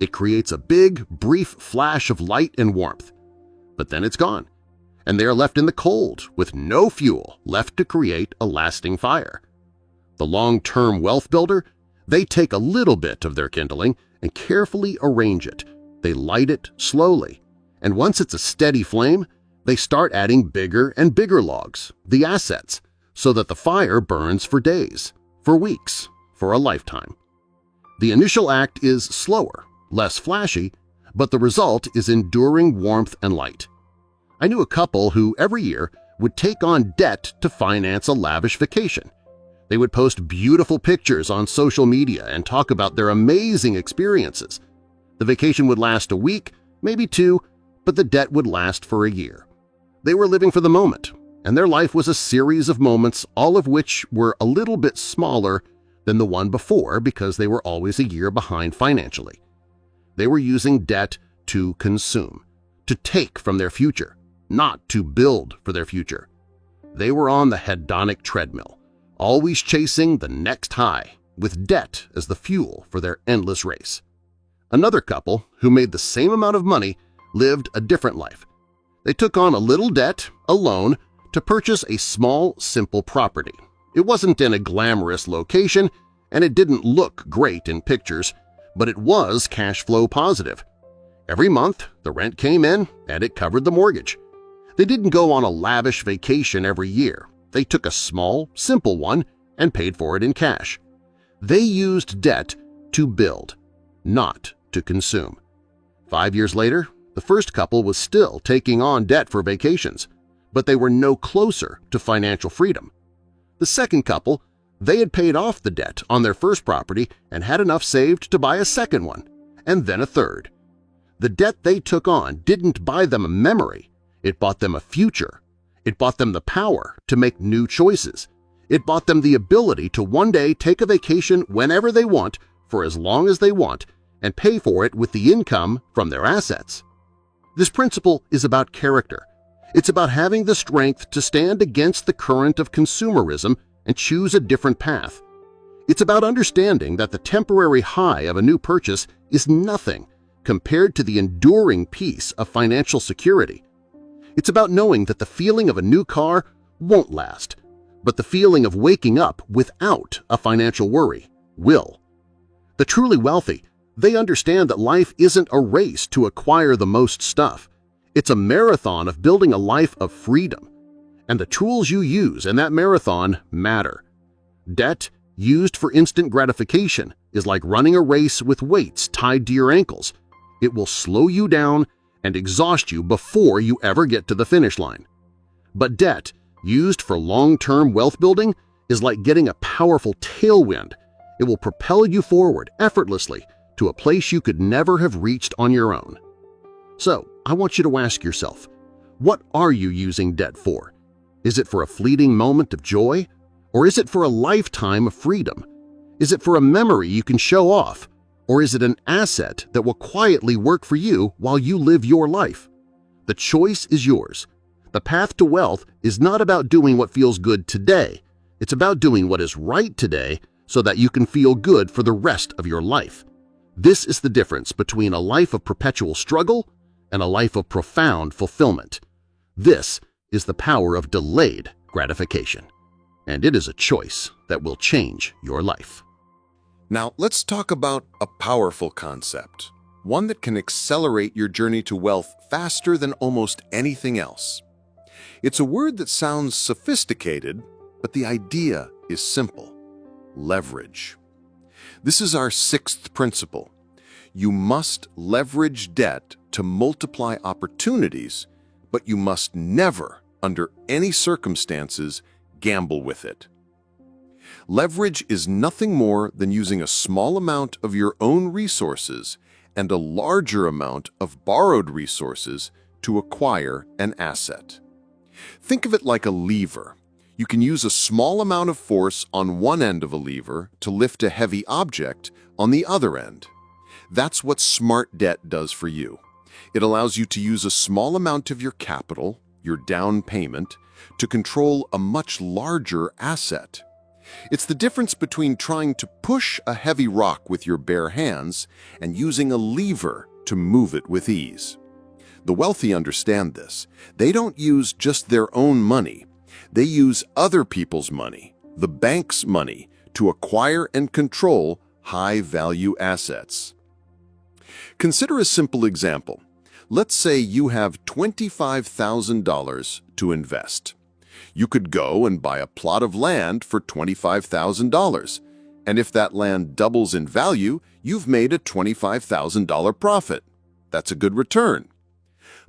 It creates a big, brief flash of light and warmth. But then it's gone, and they are left in the cold with no fuel left to create a lasting fire. The long-term wealth builder, they take a little bit of their kindling and carefully arrange it. They light it slowly, and once it's a steady flame, they start adding bigger and bigger logs, the assets, so that the fire burns for days, for weeks, for a lifetime. The initial act is slower, less flashy, but the result is enduring warmth and light. I knew a couple who every year would take on debt to finance a lavish vacation. They would post beautiful pictures on social media and talk about their amazing experiences. The vacation would last a week, maybe two, but the debt would last for a year. They were living for the moment, and their life was a series of moments, all of which were a little bit smaller than the one before because they were always a year behind financially. They were using debt to consume, to take from their future, not to build for their future. They were on the hedonic treadmill, always chasing the next high, with debt as the fuel for their endless race. Another couple, who made the same amount of money, lived a different life. They took on a little debt, a loan, to purchase a small, simple property. It wasn't in a glamorous location, and it didn't look great in pictures, but it was cash flow positive. Every month, the rent came in, and it covered the mortgage. They didn't go on a lavish vacation every year. They took a small, simple one and paid for it in cash. They used debt to build, not to consume. 5 years later, the first couple was still taking on debt for vacations, but they were no closer to financial freedom. The second couple, they had paid off the debt on their first property and had enough saved to buy a second one, and then a third. The debt they took on didn't buy them a memory, it bought them a future. It bought them the power to make new choices. It bought them the ability to one day take a vacation whenever they want, for as long as they want, and pay for it with the income from their assets. This principle is about character. It's about having the strength to stand against the current of consumerism and choose a different path. It's about understanding that the temporary high of a new purchase is nothing compared to the enduring peace of financial security. It's about knowing that the feeling of a new car won't last, but the feeling of waking up without a financial worry will. The truly wealthy, they understand that life isn't a race to acquire the most stuff. It's a marathon of building a life of freedom. And the tools you use in that marathon matter. Debt used for instant gratification is like running a race with weights tied to your ankles. It will slow you down and exhaust you before you ever get to the finish line. But debt used for long-term wealth building is like getting a powerful tailwind. It will propel you forward effortlessly to a place you could never have reached on your own. So, I want you to ask yourself, what are you using debt for? Is it for a fleeting moment of joy? Or is it for a lifetime of freedom? Is it for a memory you can show off? Or is it an asset that will quietly work for you while you live your life? The choice is yours. The path to wealth is not about doing what feels good today. It's about doing what is right today so that you can feel good for the rest of your life. This is the difference between a life of perpetual struggle and a life of profound fulfillment. This is the power of delayed gratification, and it is a choice that will change your life. Now, let's talk about a powerful concept, one that can accelerate your journey to wealth faster than almost anything else. It's a word that sounds sophisticated, but the idea is simple: leverage. This is our sixth principle. You must leverage debt to multiply opportunities, but you must never, under any circumstances, gamble with it. Leverage is nothing more than using a small amount of your own resources and a larger amount of borrowed resources to acquire an asset. Think of it like a lever. You can use a small amount of force on one end of a lever to lift a heavy object on the other end. That's what smart debt does for you. It allows you to use a small amount of your capital, your down payment, to control a much larger asset. It's the difference between trying to push a heavy rock with your bare hands and using a lever to move it with ease. The wealthy understand this. They don't use just their own money. They use other people's money, the bank's money, to acquire and control high-value assets. Consider a simple example. Let's say you have $25,000 to invest. You could go and buy a plot of land for $25,000, and if that land doubles in value, you've made a $25,000 profit. That's a good return.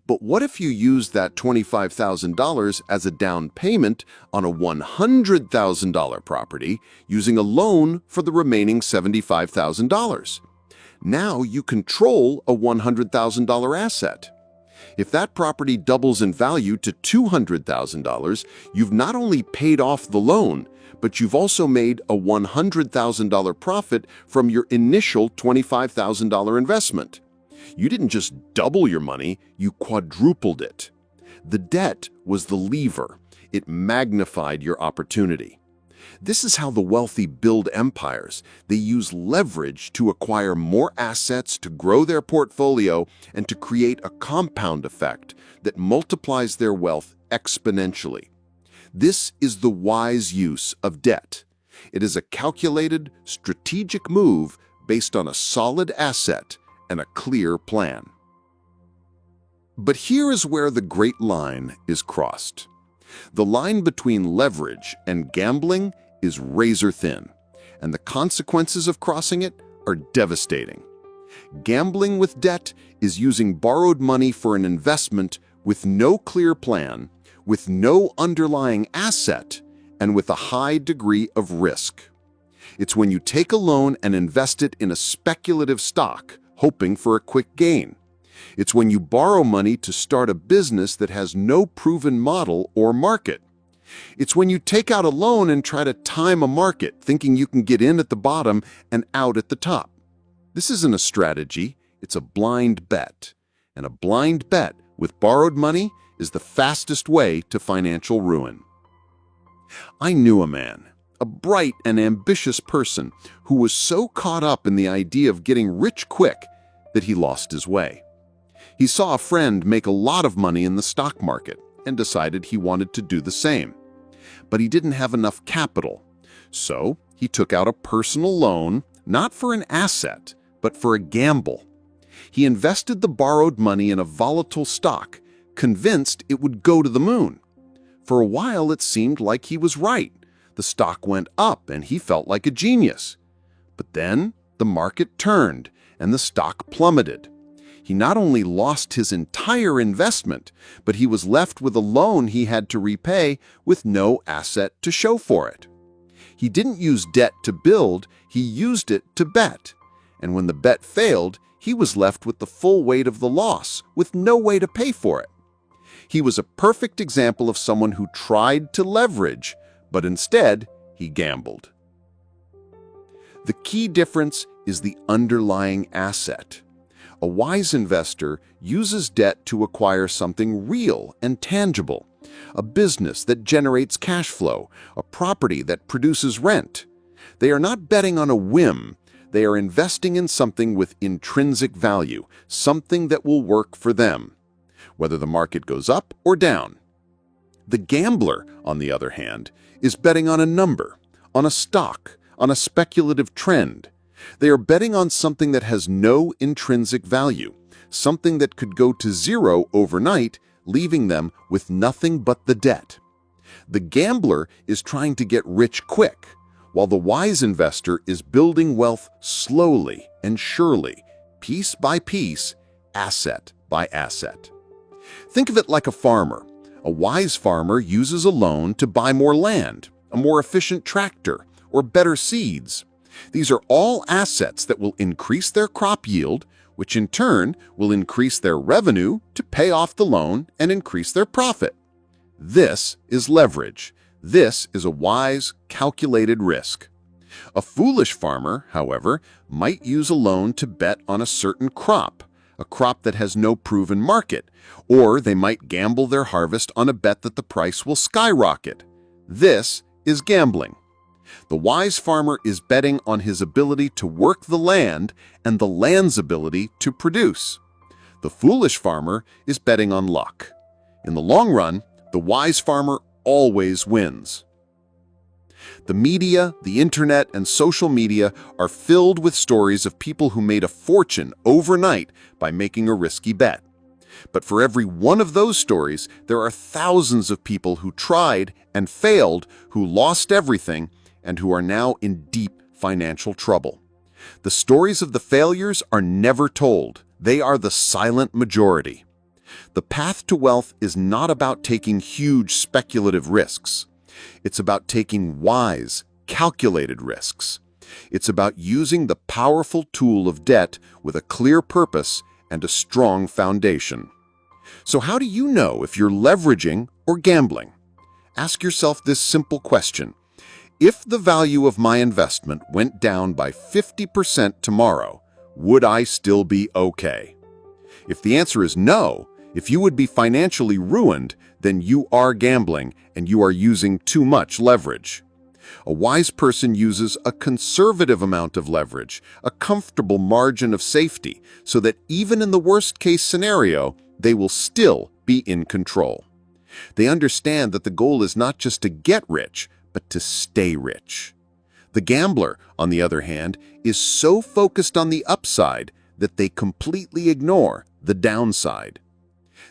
But what if you use that $25,000 as a down payment on a $100,000 property using a loan for the remaining $75,000? Now you control a $100,000 asset. If that property doubles in value to $200,000, you've not only paid off the loan, but you've also made a $100,000 profit from your initial $25,000 investment. You didn't just double your money, you quadrupled it. The debt was the lever. It magnified your opportunity. This is how the wealthy build empires. They use leverage to acquire more assets, to grow their portfolio, and to create a compound effect that multiplies their wealth exponentially. This is the wise use of debt. It is a calculated, strategic move based on a solid asset and a clear plan. But here is where the great line is crossed. The line between leverage and gambling is razor thin, and the consequences of crossing it are devastating. Gambling with debt is using borrowed money for an investment with no clear plan, with no underlying asset, and with a high degree of risk. It's when you take a loan and invest it in a speculative stock, hoping for a quick gain. It's when you borrow money to start a business that has no proven model or market. It's when you take out a loan and try to time a market, thinking you can get in at the bottom and out at the top. This isn't a strategy, it's a blind bet. And a blind bet with borrowed money is the fastest way to financial ruin. I knew a man, a bright and ambitious person, who was so caught up in the idea of getting rich quick that he lost his way. He saw a friend make a lot of money in the stock market and decided he wanted to do the same. But he didn't have enough capital, so he took out a personal loan, not for an asset, but for a gamble. He invested the borrowed money in a volatile stock, convinced it would go to the moon. For a while, it seemed like he was right. The stock went up and he felt like a genius. But then the market turned and the stock plummeted. He not only lost his entire investment, but he was left with a loan he had to repay with no asset to show for it. He didn't use debt to build, he used it to bet. And when the bet failed, he was left with the full weight of the loss, with no way to pay for it. He was a perfect example of someone who tried to leverage, but instead, he gambled. The key difference is the underlying asset. A wise investor uses debt to acquire something real and tangible, a business that generates cash flow, a property that produces rent. They are not betting on a whim. They are investing in something with intrinsic value, something that will work for them, whether the market goes up or down. The gambler, on the other hand, is betting on a number, on a stock, on a speculative trend. They are betting on something that has no intrinsic value, something that could go to zero overnight, leaving them with nothing but the debt. The gambler is trying to get rich quick, while the wise investor is building wealth slowly and surely, piece by piece, asset by asset. Think of it like a farmer. A wise farmer uses a loan to buy more land, a more efficient tractor, or better seeds. These are all assets that will increase their crop yield, which in turn will increase their revenue to pay off the loan and increase their profit. This is leverage. This is a wise, calculated risk. A foolish farmer, however, might use a loan to bet on a certain crop, a crop that has no proven market, or they might gamble their harvest on a bet that the price will skyrocket. This is gambling. The wise farmer is betting on his ability to work the land and the land's ability to produce. The foolish farmer is betting on luck. In the long run, the wise farmer always wins. The media, the internet, and social media are filled with stories of people who made a fortune overnight by making a risky bet. But for every one of those stories, there are thousands of people who tried and failed, who lost everything, and who are now in deep financial trouble. The stories of the failures are never told. They are the silent majority. The path to wealth is not about taking huge speculative risks. It's about taking wise, calculated risks. It's about using the powerful tool of debt with a clear purpose and a strong foundation. So how do you know if you're leveraging or gambling? Ask yourself this simple question. If the value of my investment went down by 50% tomorrow, would I still be okay? If the answer is no, if you would be financially ruined, then you are gambling and you are using too much leverage. A wise person uses a conservative amount of leverage, a comfortable margin of safety, so that even in the worst-case scenario, they will still be in control. They understand that the goal is not just to get rich, but to stay rich. The gambler, on the other hand, is so focused on the upside that they completely ignore the downside.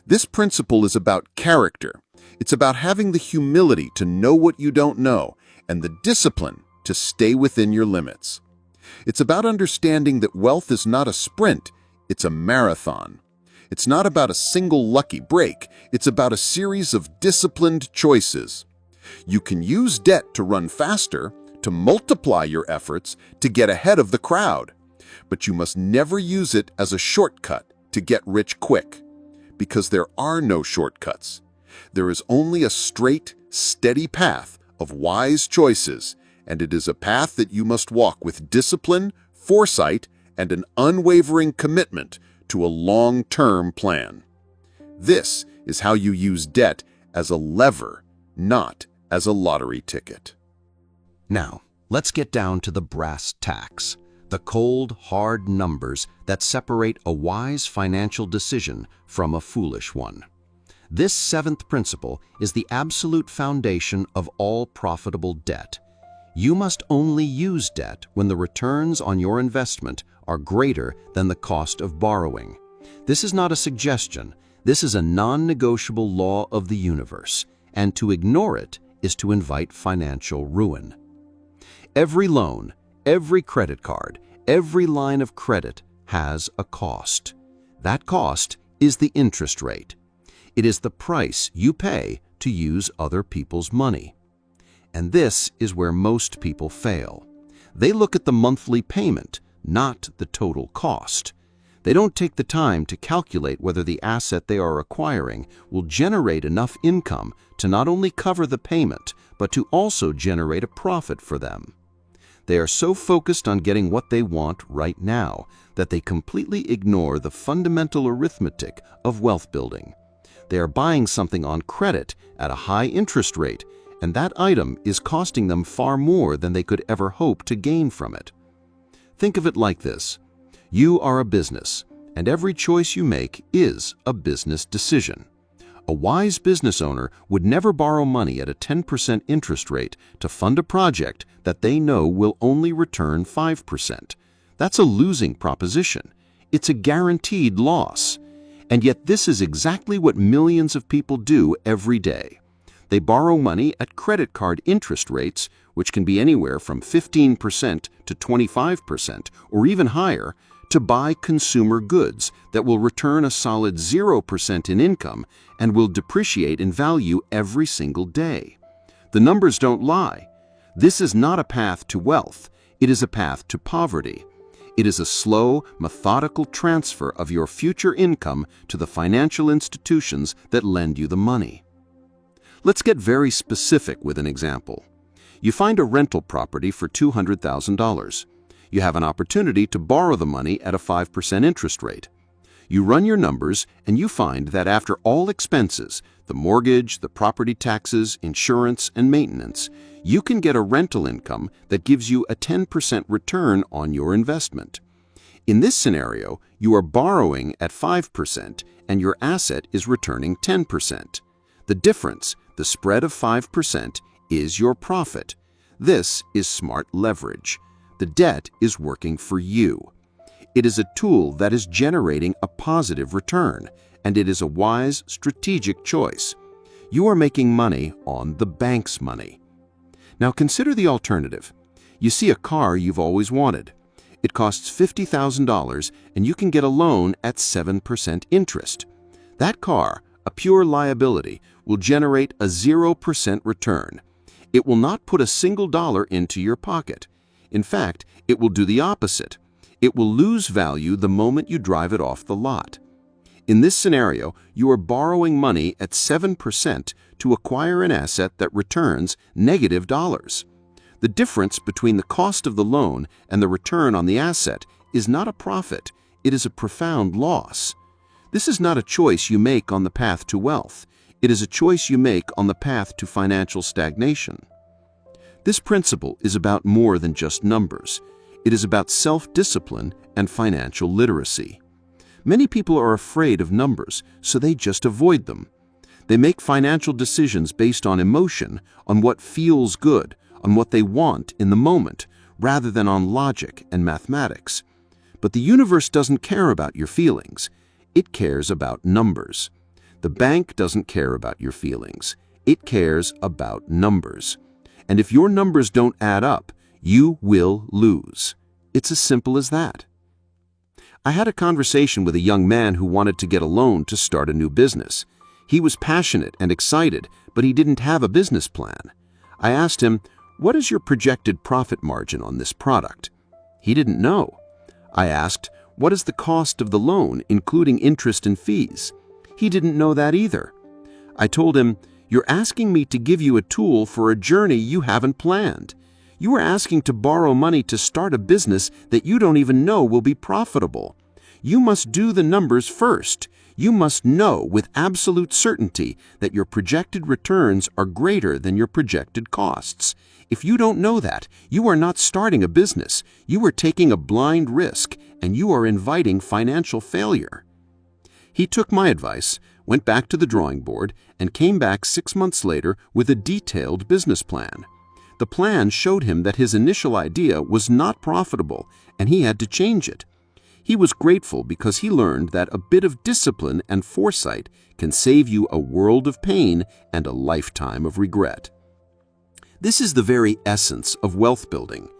This principle is about character. It's about having the humility to know what you don't know and the discipline to stay within your limits. It's about understanding that wealth is not a sprint, it's a marathon. It's not about a single lucky break, it's about a series of disciplined choices. You can use debt to run faster, to multiply your efforts, to get ahead of the crowd. But you must never use it as a shortcut to get rich quick, because there are no shortcuts. There is only a straight, steady path of wise choices, and it is a path that you must walk with discipline, foresight, and an unwavering commitment to a long-term plan. This is how you use debt as a lever, not as a lottery ticket. Now, let's get down to the brass tacks, the cold, hard numbers that separate a wise financial decision from a foolish one. This seventh principle is the absolute foundation of all profitable debt. You must only use debt when the returns on your investment are greater than the cost of borrowing. This is not a suggestion. This is a non-negotiable law of the universe, and to ignore it is to invite financial ruin. Every loan, every credit card, every line of credit has a cost. That cost is the interest rate. It is the price you pay to use other people's money. And this is where most people fail. They look at the monthly payment, not the total cost. They don't take the time to calculate whether the asset they are acquiring will generate enough income to not only cover the payment, but to also generate a profit for them. They are so focused on getting what they want right now that they completely ignore the fundamental arithmetic of wealth building. They are buying something on credit at a high interest rate, and that item is costing them far more than they could ever hope to gain from it. Think of it like this. You are a business, and every choice you make is a business decision. A wise business owner would never borrow money at a 10% interest rate to fund a project that they know will only return 5%. That's a losing proposition. It's a guaranteed loss. And yet this is exactly what millions of people do every day. They borrow money at credit card interest rates, which can be anywhere from 15% to 25% or even higher, to buy consumer goods that will return a solid 0% in income and will depreciate in value every single day. The numbers don't lie. This is not a path to wealth. It is a path to poverty. It is a slow, methodical transfer of your future income to the financial institutions that lend you the money. Let's get very specific with an example. You find a rental property for $200,000. You have an opportunity to borrow the money at a 5% interest rate. You run your numbers and you find that after all expenses, the mortgage, the property taxes, insurance, and maintenance, you can get a rental income that gives you a 10% return on your investment. In this scenario, you are borrowing at 5% and your asset is returning 10%. The difference, the spread of 5%, is your profit. This is smart leverage. The debt is working for you. It is a tool that is generating a positive return, and it is a wise, strategic choice. You are making money on the bank's money. Now consider the alternative. You see a car you've always wanted. It costs $50,000 and you can get a loan at 7% interest. That car, a pure liability, will generate a 0% return. It will not put a single dollar into your pocket. In fact, it will do the opposite. It will lose value the moment you drive it off the lot. In this scenario, you are borrowing money at 7% to acquire an asset that returns negative dollars. The difference between the cost of the loan and the return on the asset is not a profit, it is a profound loss. This is not a choice you make on the path to wealth. It is a choice you make on the path to financial stagnation. This principle is about more than just numbers. It is about self-discipline and financial literacy. Many people are afraid of numbers, so they just avoid them. They make financial decisions based on emotion, on what feels good, on what they want in the moment, rather than on logic and mathematics. But the universe doesn't care about your feelings. It cares about numbers. The bank doesn't care about your feelings. It cares about numbers. And if your numbers don't add up, you will lose. It's as simple as that. I had a conversation with a young man who wanted to get a loan to start a new business. He was passionate and excited, but he didn't have a business plan. I asked him, "What is your projected profit margin on this product?" He didn't know. I asked, "What is the cost of the loan, including interest and fees?" He didn't know that either. I told him, "You're asking me to give you a tool for a journey you haven't planned. You are asking to borrow money to start a business that you don't even know will be profitable. You must do the numbers first. You must know with absolute certainty that your projected returns are greater than your projected costs. If you don't know that, you are not starting a business. You are taking a blind risk, and you are inviting financial failure. He took my advice, went back to the drawing board, and came back 6 months later with a detailed business plan. The plan showed him that his initial idea was not profitable, and he had to change it. He was grateful because he learned that a bit of discipline and foresight can save you a world of pain and a lifetime of regret. This is the very essence of wealth building.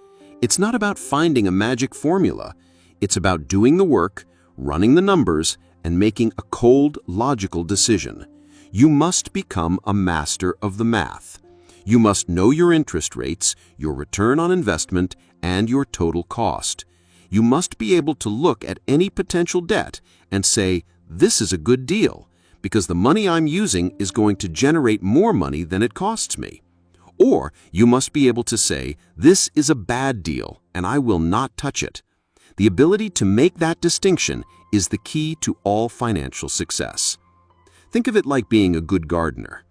It's not about finding a magic formula. It's about doing the work, running the numbers, and making a cold, logical decision. You must become a master of the math. You must know your interest rates, your return on investment, and your total cost. You must be able to look at any potential debt and say, this is a good deal, because the money I'm using is going to generate more money than it costs me. Or you must be able to say, this is a bad deal, and I will not touch it. The ability to make that distinction is the key to all financial success. Think of it like being a good gardener.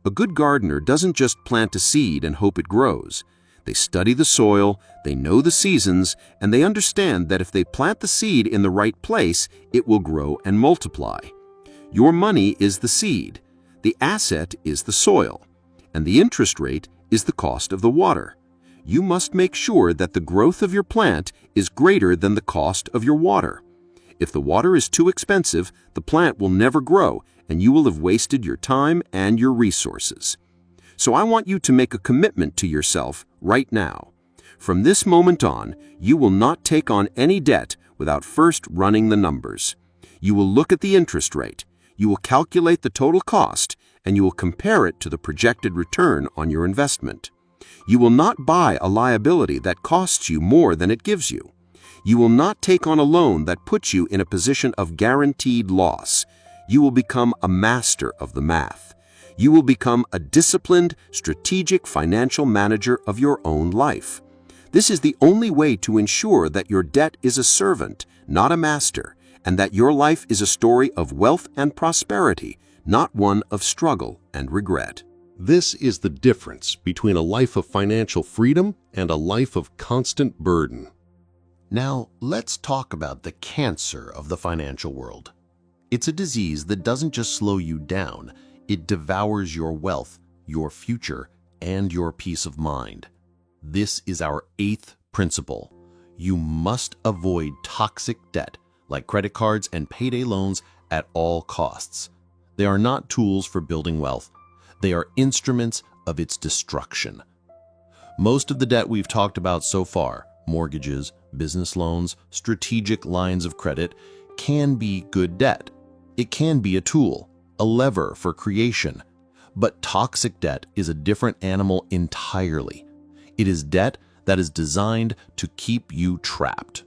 A good gardener doesn't just plant a seed and hope it grows. They study the soil, they know the seasons, and they understand that if they plant the seed in the right place, it will grow and multiply. Your money is the seed, the asset is the soil, and the interest rate is the cost of the water. You must make sure that the growth of your plant is greater than the cost of your water. If the water is too expensive, the plant will never grow, and you will have wasted your time and your resources. So I want you to make a commitment to yourself right now. From this moment on, you will not take on any debt without first running the numbers. You will look at the interest rate, you will calculate the total cost, and you will compare it to the projected return on your investment. You will not buy a liability that costs you more than it gives you. You will not take on a loan that puts you in a position of guaranteed loss. You will become a master of the math. You will become a disciplined, strategic financial manager of your own life. This is the only way to ensure that your debt is a servant, not a master, and that your life is a story of wealth and prosperity, not one of struggle and regret. This is the difference between a life of financial freedom and a life of constant burden. Now, let's talk about the cancer of the financial world. It's a disease that doesn't just slow you down, it devours your wealth, your future, and your peace of mind. This is our 8th principle. You must avoid toxic debt, like credit cards and payday loans, at all costs. They are not tools for building wealth. They are instruments of its destruction. Most of the debt we've talked about so far, mortgages, business loans, strategic lines of credit, can be good debt. It can be a tool, a lever for creation. But toxic debt is a different animal entirely. It is debt that is designed to keep you trapped.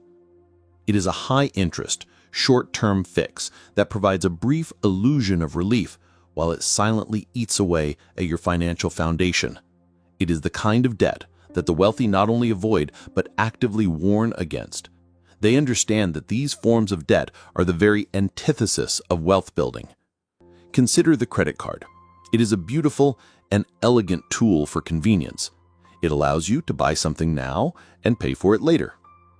It is a high-interest, short-term fix that provides a brief illusion of relief while it silently eats away at your financial foundation. It is the kind of debt that the wealthy not only avoid but actively warn against. They understand that these forms of debt are the very antithesis of wealth building. Consider the credit card. It is a beautiful and elegant tool for convenience. It allows you to buy something now and pay for it later.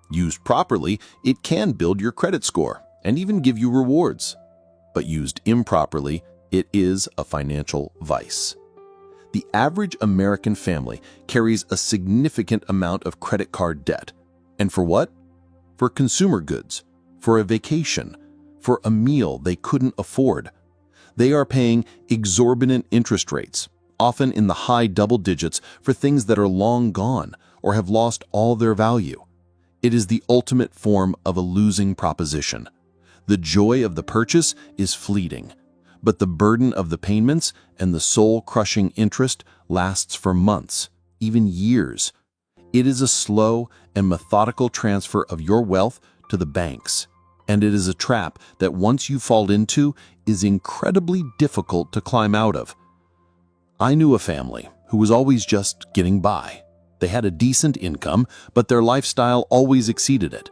Used properly, it can build your credit score and even give you rewards. But used improperly, it is a financial vice. The average American family carries a significant amount of credit card debt. And for what? For consumer goods, for a vacation, for a meal they couldn't afford. They are paying exorbitant interest rates, often in the high double digits, for things that are long gone or have lost all their value. It is the ultimate form of a losing proposition. The joy of the purchase is fleeting, but the burden of the payments and the soul-crushing interest lasts for months, even years. It is a slow and methodical transfer of your wealth to the banks, and it is a trap that once you fall into is incredibly difficult to climb out of. I knew a family who was always just getting by. They had a decent income, but their lifestyle always exceeded it.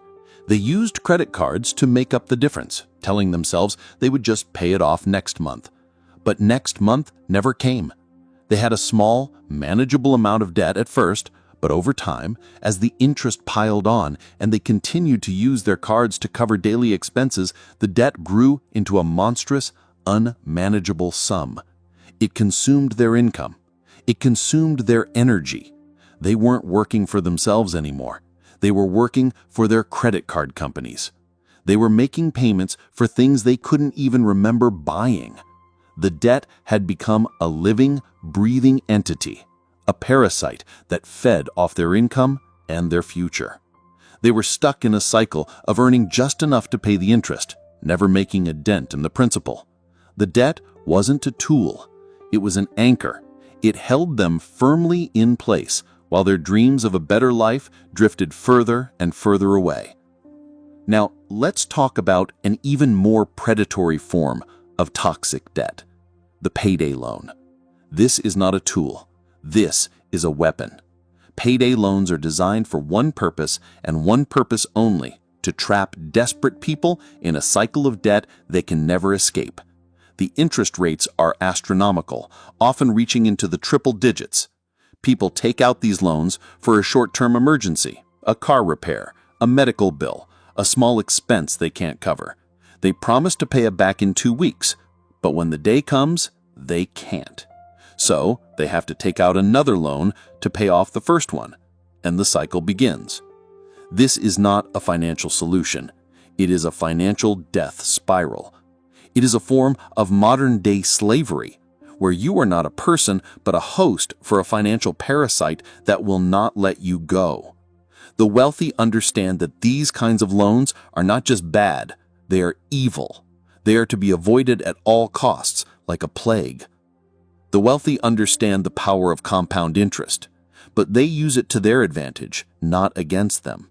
They used credit cards to make up the difference, telling themselves they would just pay it off next month. But next month never came. They had a small, manageable amount of debt at first, but over time, as the interest piled on and they continued to use their cards to cover daily expenses, the debt grew into a monstrous, unmanageable sum. It consumed their income. It consumed their energy. They weren't working for themselves anymore. They were working for their credit card companies. They were making payments for things they couldn't even remember buying. The debt had become a living, breathing entity, a parasite that fed off their income and their future. They were stuck in a cycle of earning just enough to pay the interest, never making a dent in the principal. The debt wasn't a tool. It was an anchor. It held them firmly in place, while their dreams of a better life drifted further and further away. Now, let's talk about an even more predatory form of toxic debt: the payday loan. This is not a tool. This is a weapon. Payday loans are designed for one purpose and one purpose only: to trap desperate people in a cycle of debt they can never escape. The interest rates are astronomical, often reaching into the triple digits. People take out these loans for a short-term emergency, a car repair, a medical bill, a small expense they can't cover. They promise to pay it back in 2 weeks, but when the day comes, they can't. So they have to take out another loan to pay off the first one, and the cycle begins. This is not a financial solution. It is a financial death spiral. It is a form of modern-day slavery, where you are not a person but a host for a financial parasite that will not let you go. The wealthy understand that these kinds of loans are not just bad, they are evil. They are to be avoided at all costs, like a plague. The wealthy understand the power of compound interest, but they use it to their advantage, not against them.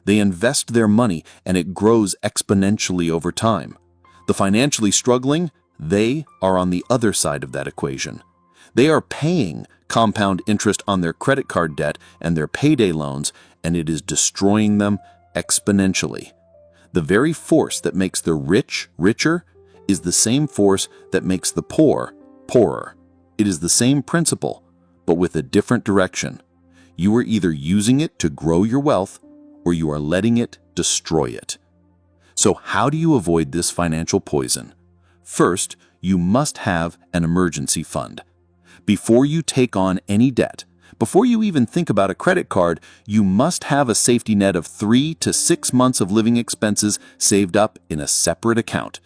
They invest their money and it grows exponentially over time. The financially struggling, they are on the other side of that equation. They are paying compound interest on their credit card debt and their payday loans, and it is destroying them exponentially. The very force that makes the rich richer is the same force that makes the poor poorer. It is the same principle, but with a different direction. You are either using it to grow your wealth, or you are letting it destroy it. So how do you avoid this financial poison? First, you must have an emergency fund. Before you take on any debt, before you even think about a credit card, you must have a safety net of 3 to 6 months of living expenses saved up in a separate account.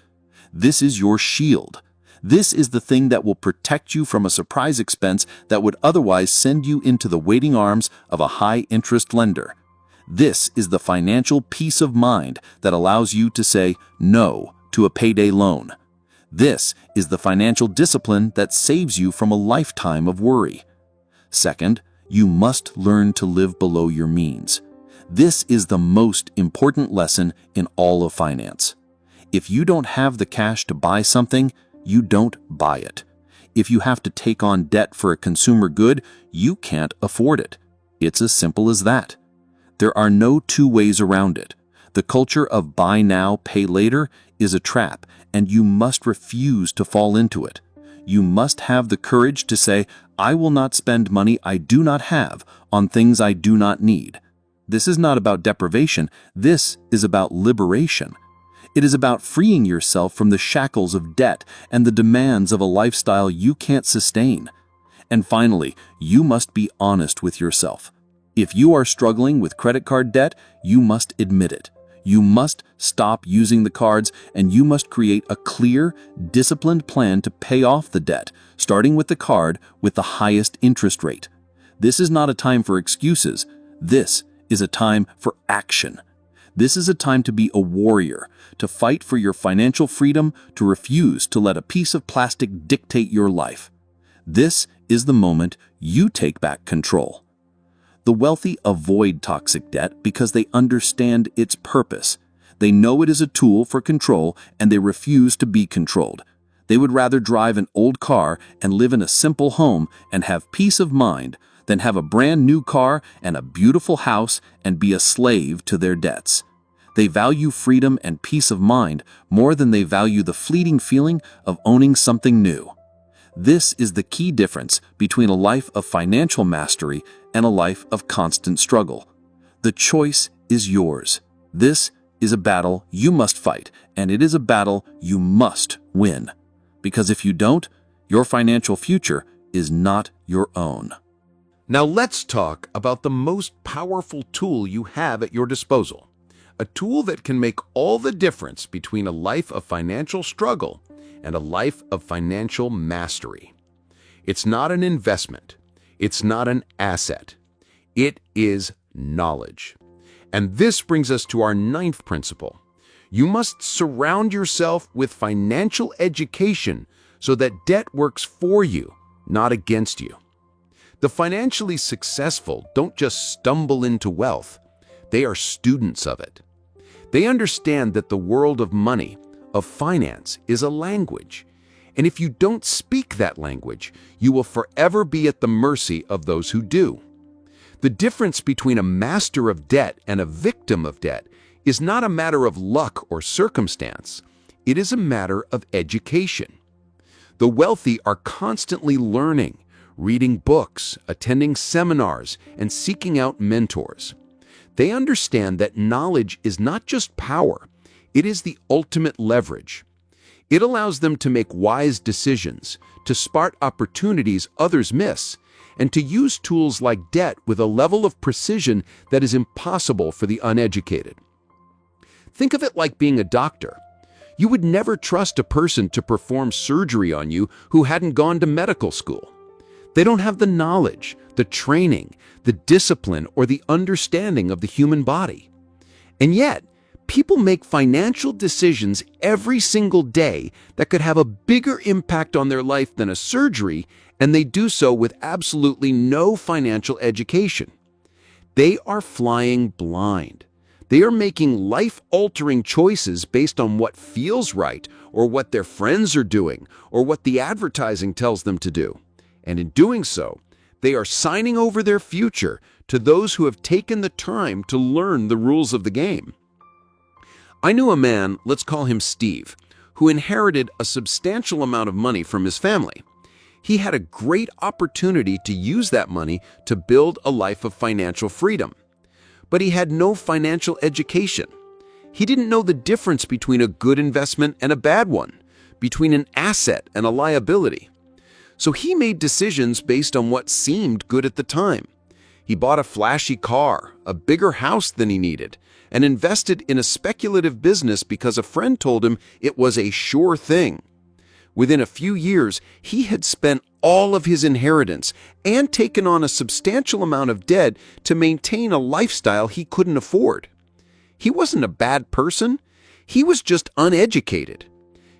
This is your shield. This is the thing that will protect you from a surprise expense that would otherwise send you into the waiting arms of a high-interest lender. This is the financial peace of mind that allows you to say no to a payday loan. This is the financial discipline that saves you from a lifetime of worry. Second, you must learn to live below your means. This is the most important lesson in all of finance. If you don't have the cash to buy something, you don't buy it. If you have to take on debt for a consumer good, you can't afford it. It's as simple as that. There are no two ways around it. The culture of buy now, pay later is a trap, and you must refuse to fall into it. You must have the courage to say, I will not spend money I do not have on things I do not need. This is not about deprivation. This is about liberation. It is about freeing yourself from the shackles of debt and the demands of a lifestyle you can't sustain. And finally, you must be honest with yourself. If you are struggling with credit card debt, you must admit it. You must stop using the cards, and you must create a clear, disciplined plan to pay off the debt, starting with the card with the highest interest rate. This is not a time for excuses. This is a time for action. This is a time to be a warrior, to fight for your financial freedom, to refuse to let a piece of plastic dictate your life. This is the moment you take back control. The wealthy avoid toxic debt because they understand its purpose. They know it is a tool for control, and they refuse to be controlled. They would rather drive an old car and live in a simple home and have peace of mind than have a brand new car and a beautiful house and be a slave to their debts. They value freedom and peace of mind more than they value the fleeting feeling of owning something new. This is the key difference between a life of financial mastery and a life of constant struggle. The choice is yours. This is a battle you must fight, and it is a battle you must win. Because if you don't, your financial future is not your own. Now let's talk about the most powerful tool you have at your disposal. A tool that can make all the difference between a life of financial struggle and a life of financial mastery. It's not an investment. It's not an asset. It is knowledge. And this brings us to our 9th principle. You must surround yourself with financial education so that debt works for you, not against you. The financially successful don't just stumble into wealth. They are students of it. They understand that the world of money, of finance, is a language. And if you don't speak that language, you will forever be at the mercy of those who do. The difference between a master of debt and a victim of debt is not a matter of luck or circumstance. It is a matter of education. The wealthy are constantly learning, reading books, attending seminars, and seeking out mentors. They understand that knowledge is not just power, it is the ultimate leverage. It allows them to make wise decisions, to spot opportunities others miss, and to use tools like debt with a level of precision that is impossible for the uneducated. Think of it like being a doctor. You would never trust a person to perform surgery on you who hadn't gone to medical school. They don't have the knowledge, the training, the discipline, or the understanding of the human body. And yet, people make financial decisions every single day that could have a bigger impact on their life than a surgery, and they do so with absolutely no financial education. They are flying blind. They are making life-altering choices based on what feels right, or what their friends are doing, or what the advertising tells them to do. And in doing so, they are signing over their future to those who have taken the time to learn the rules of the game. I knew a man, let's call him Steve, who inherited a substantial amount of money from his family. He had a great opportunity to use that money to build a life of financial freedom. But he had no financial education. He didn't know the difference between a good investment and a bad one, between an asset and a liability. So he made decisions based on what seemed good at the time. He bought a flashy car, a bigger house than he needed, and invested in a speculative business because a friend told him it was a sure thing. Within a few years, he had spent all of his inheritance and taken on a substantial amount of debt to maintain a lifestyle he couldn't afford. He wasn't a bad person. He was just uneducated.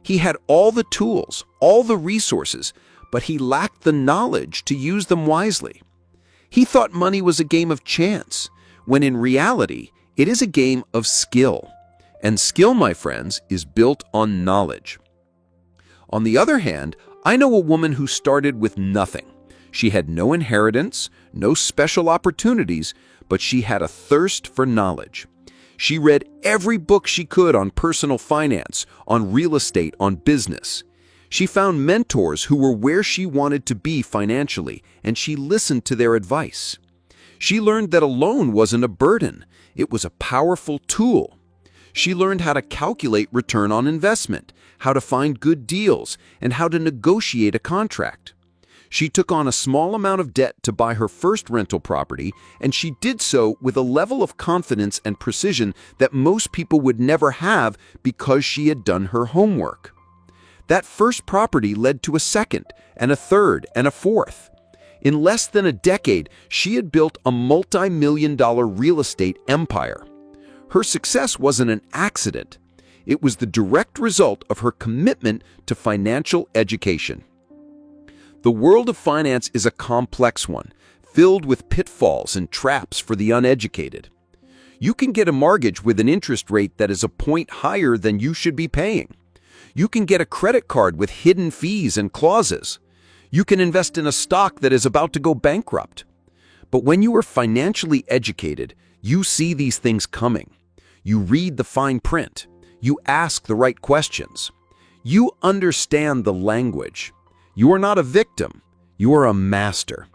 He had all the tools, all the resources, but he lacked the knowledge to use them wisely. He thought money was a game of chance, when in reality, it is a game of skill. And skill, my friends, is built on knowledge. On the other hand, I know a woman who started with nothing. She had no inheritance, no special opportunities, but she had a thirst for knowledge. She read every book she could on personal finance, on real estate, on business. She found mentors who were where she wanted to be financially, and she listened to their advice. She learned that a loan wasn't a burden. It was a powerful tool. She learned how to calculate return on investment, how to find good deals, and how to negotiate a contract. She took on a small amount of debt to buy her first rental property, and she did so with a level of confidence and precision that most people would never have because she had done her homework. That first property led to a second, and a third, and a fourth. In less than a decade, she had built a multi-million-dollar real estate empire. Her success wasn't an accident. It was the direct result of her commitment to financial education. The world of finance is a complex one, filled with pitfalls and traps for the uneducated. You can get a mortgage with an interest rate that is a point higher than you should be paying. You can get a credit card with hidden fees and clauses. You can invest in a stock that is about to go bankrupt. But when you are financially educated, you see these things coming. You read the fine print. You ask the right questions. You understand the language. You are not a victim. You are a master.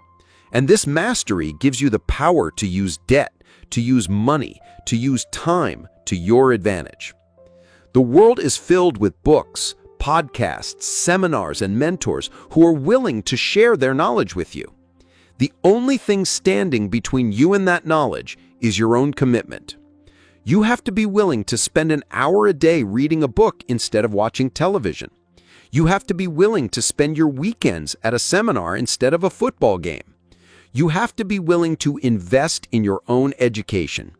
And this mastery gives you the power to use debt, to use money, to use time to your advantage. The world is filled with books, podcasts, seminars, and mentors who are willing to share their knowledge with you. The only thing standing between you and that knowledge is your own commitment. You have to be willing to spend an hour a day reading a book instead of watching television. You have to be willing to spend your weekends at a seminar instead of a football game. You have to be willing to invest in your own education.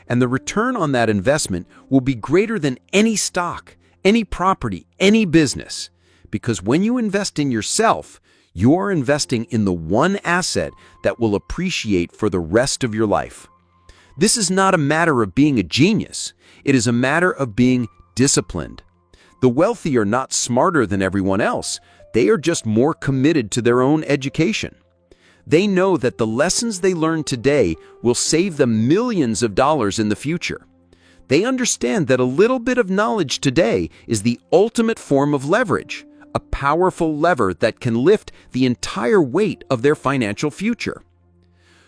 And the return on that investment will be greater than any stock, any property, any business. Because when you invest in yourself, you are investing in the one asset that will appreciate for the rest of your life. This is not a matter of being a genius. It is a matter of being disciplined. The wealthy are not smarter than everyone else. They are just more committed to their own education. They know that the lessons they learn today will save them millions of dollars in the future. They understand that a little bit of knowledge today is the ultimate form of leverage, a powerful lever that can lift the entire weight of their financial future.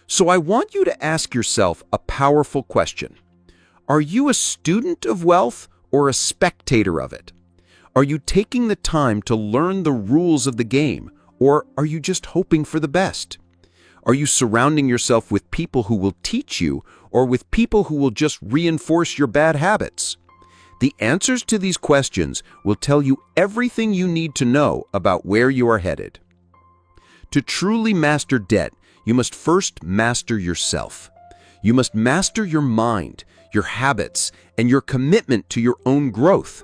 So I want you to ask yourself a powerful question. Are you a student of wealth or a spectator of it? Are you taking the time to learn the rules of the game, or are you just hoping for the best? Are you surrounding yourself with people who will teach you, or with people who will just reinforce your bad habits? The answers to these questions will tell you everything you need to know about where you are headed. To truly master debt, you must first master yourself. You must master your mind, your habits, and your commitment to your own growth.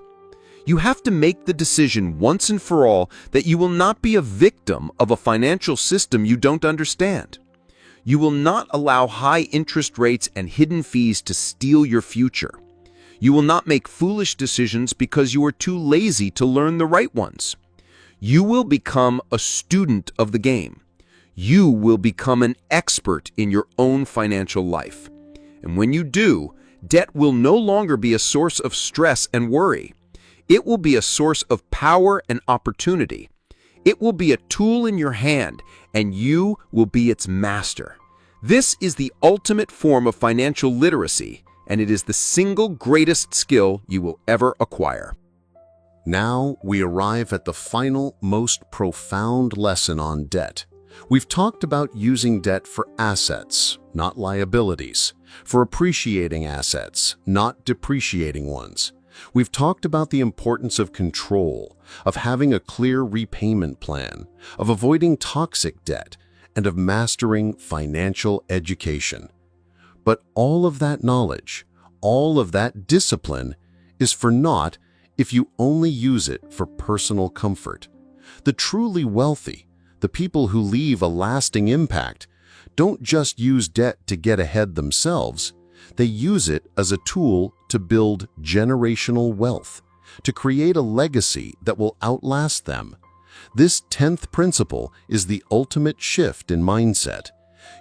You have to make the decision once and for all that you will not be a victim of a financial system you don't understand. You will not allow high interest rates and hidden fees to steal your future. You will not make foolish decisions because you are too lazy to learn the right ones. You will become a student of the game. You will become an expert in your own financial life. And when you do, debt will no longer be a source of stress and worry. It will be a source of power and opportunity. It will be a tool in your hand, and you will be its master. This is the ultimate form of financial literacy, and it is the single greatest skill you will ever acquire. Now we arrive at the final, most profound lesson on debt. We've talked about using debt for assets, not liabilities, for appreciating assets, not depreciating ones. We've talked about the importance of control, of having a clear repayment plan, of avoiding toxic debt, and of mastering financial education. But all of that knowledge, all of that discipline is for naught if you only use it for personal comfort. The truly wealthy, the people who leave a lasting impact, don't just use debt to get ahead themselves. They use it as a tool to build generational wealth, to create a legacy that will outlast them. This 10th principle is the ultimate shift in mindset.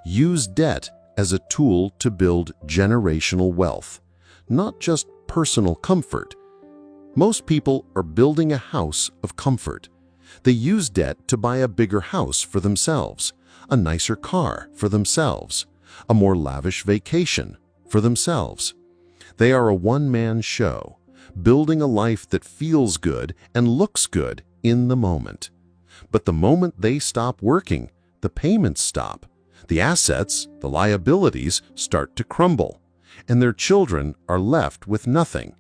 Use debt as a tool to build generational wealth, not just personal comfort. Most people are building a house of comfort. They use debt to buy a bigger house for themselves, a nicer car for themselves, a more lavish vacation for themselves. They are a one-man show, building a life that feels good and looks good in the moment. But the moment they stop working, the payments stop. The assets, the liabilities start to crumble, and their children are left with nothing.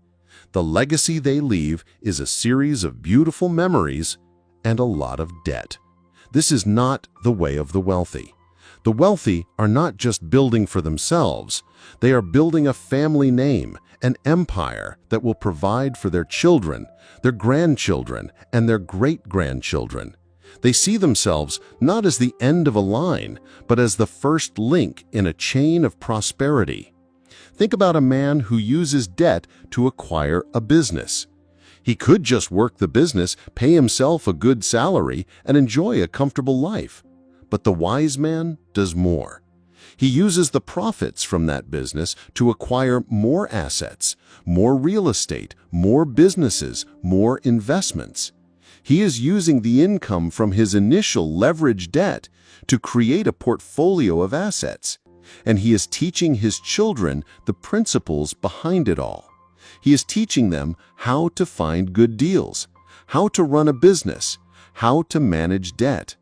The legacy they leave is a series of beautiful memories and a lot of debt. This is not the way of the wealthy. The wealthy are not just building for themselves. They are building a family name, an empire that will provide for their children, their grandchildren, and their great-grandchildren. They see themselves not as the end of a line, but as the first link in a chain of prosperity. Think about a man who uses debt to acquire a business. He could just work the business, pay himself a good salary, and enjoy a comfortable life. But the wise man does more. He uses the profits from that business to acquire more assets, more real estate, more businesses, more investments. He is using the income from his initial leveraged debt to create a portfolio of assets, and he is teaching his children the principles behind it all. He is teaching them how to find good deals, how to run a business, how to manage debt.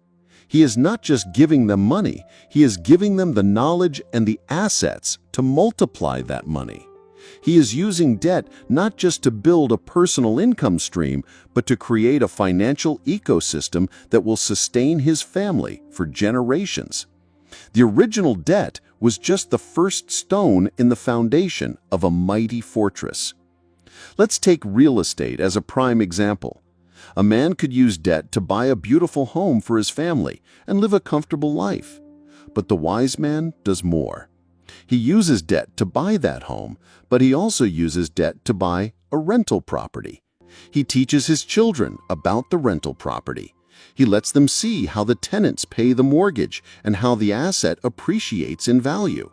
He is not just giving them money, he is giving them the knowledge and the assets to multiply that money. He is using debt not just to build a personal income stream, but to create a financial ecosystem that will sustain his family for generations. The original debt was just the first stone in the foundation of a mighty fortress. Let's take real estate as a prime example. A man could use debt to buy a beautiful home for his family and live a comfortable life. But the wise man does more. He uses debt to buy that home, but he also uses debt to buy a rental property. He teaches his children about the rental property. He lets them see how the tenants pay the mortgage and how the asset appreciates in value.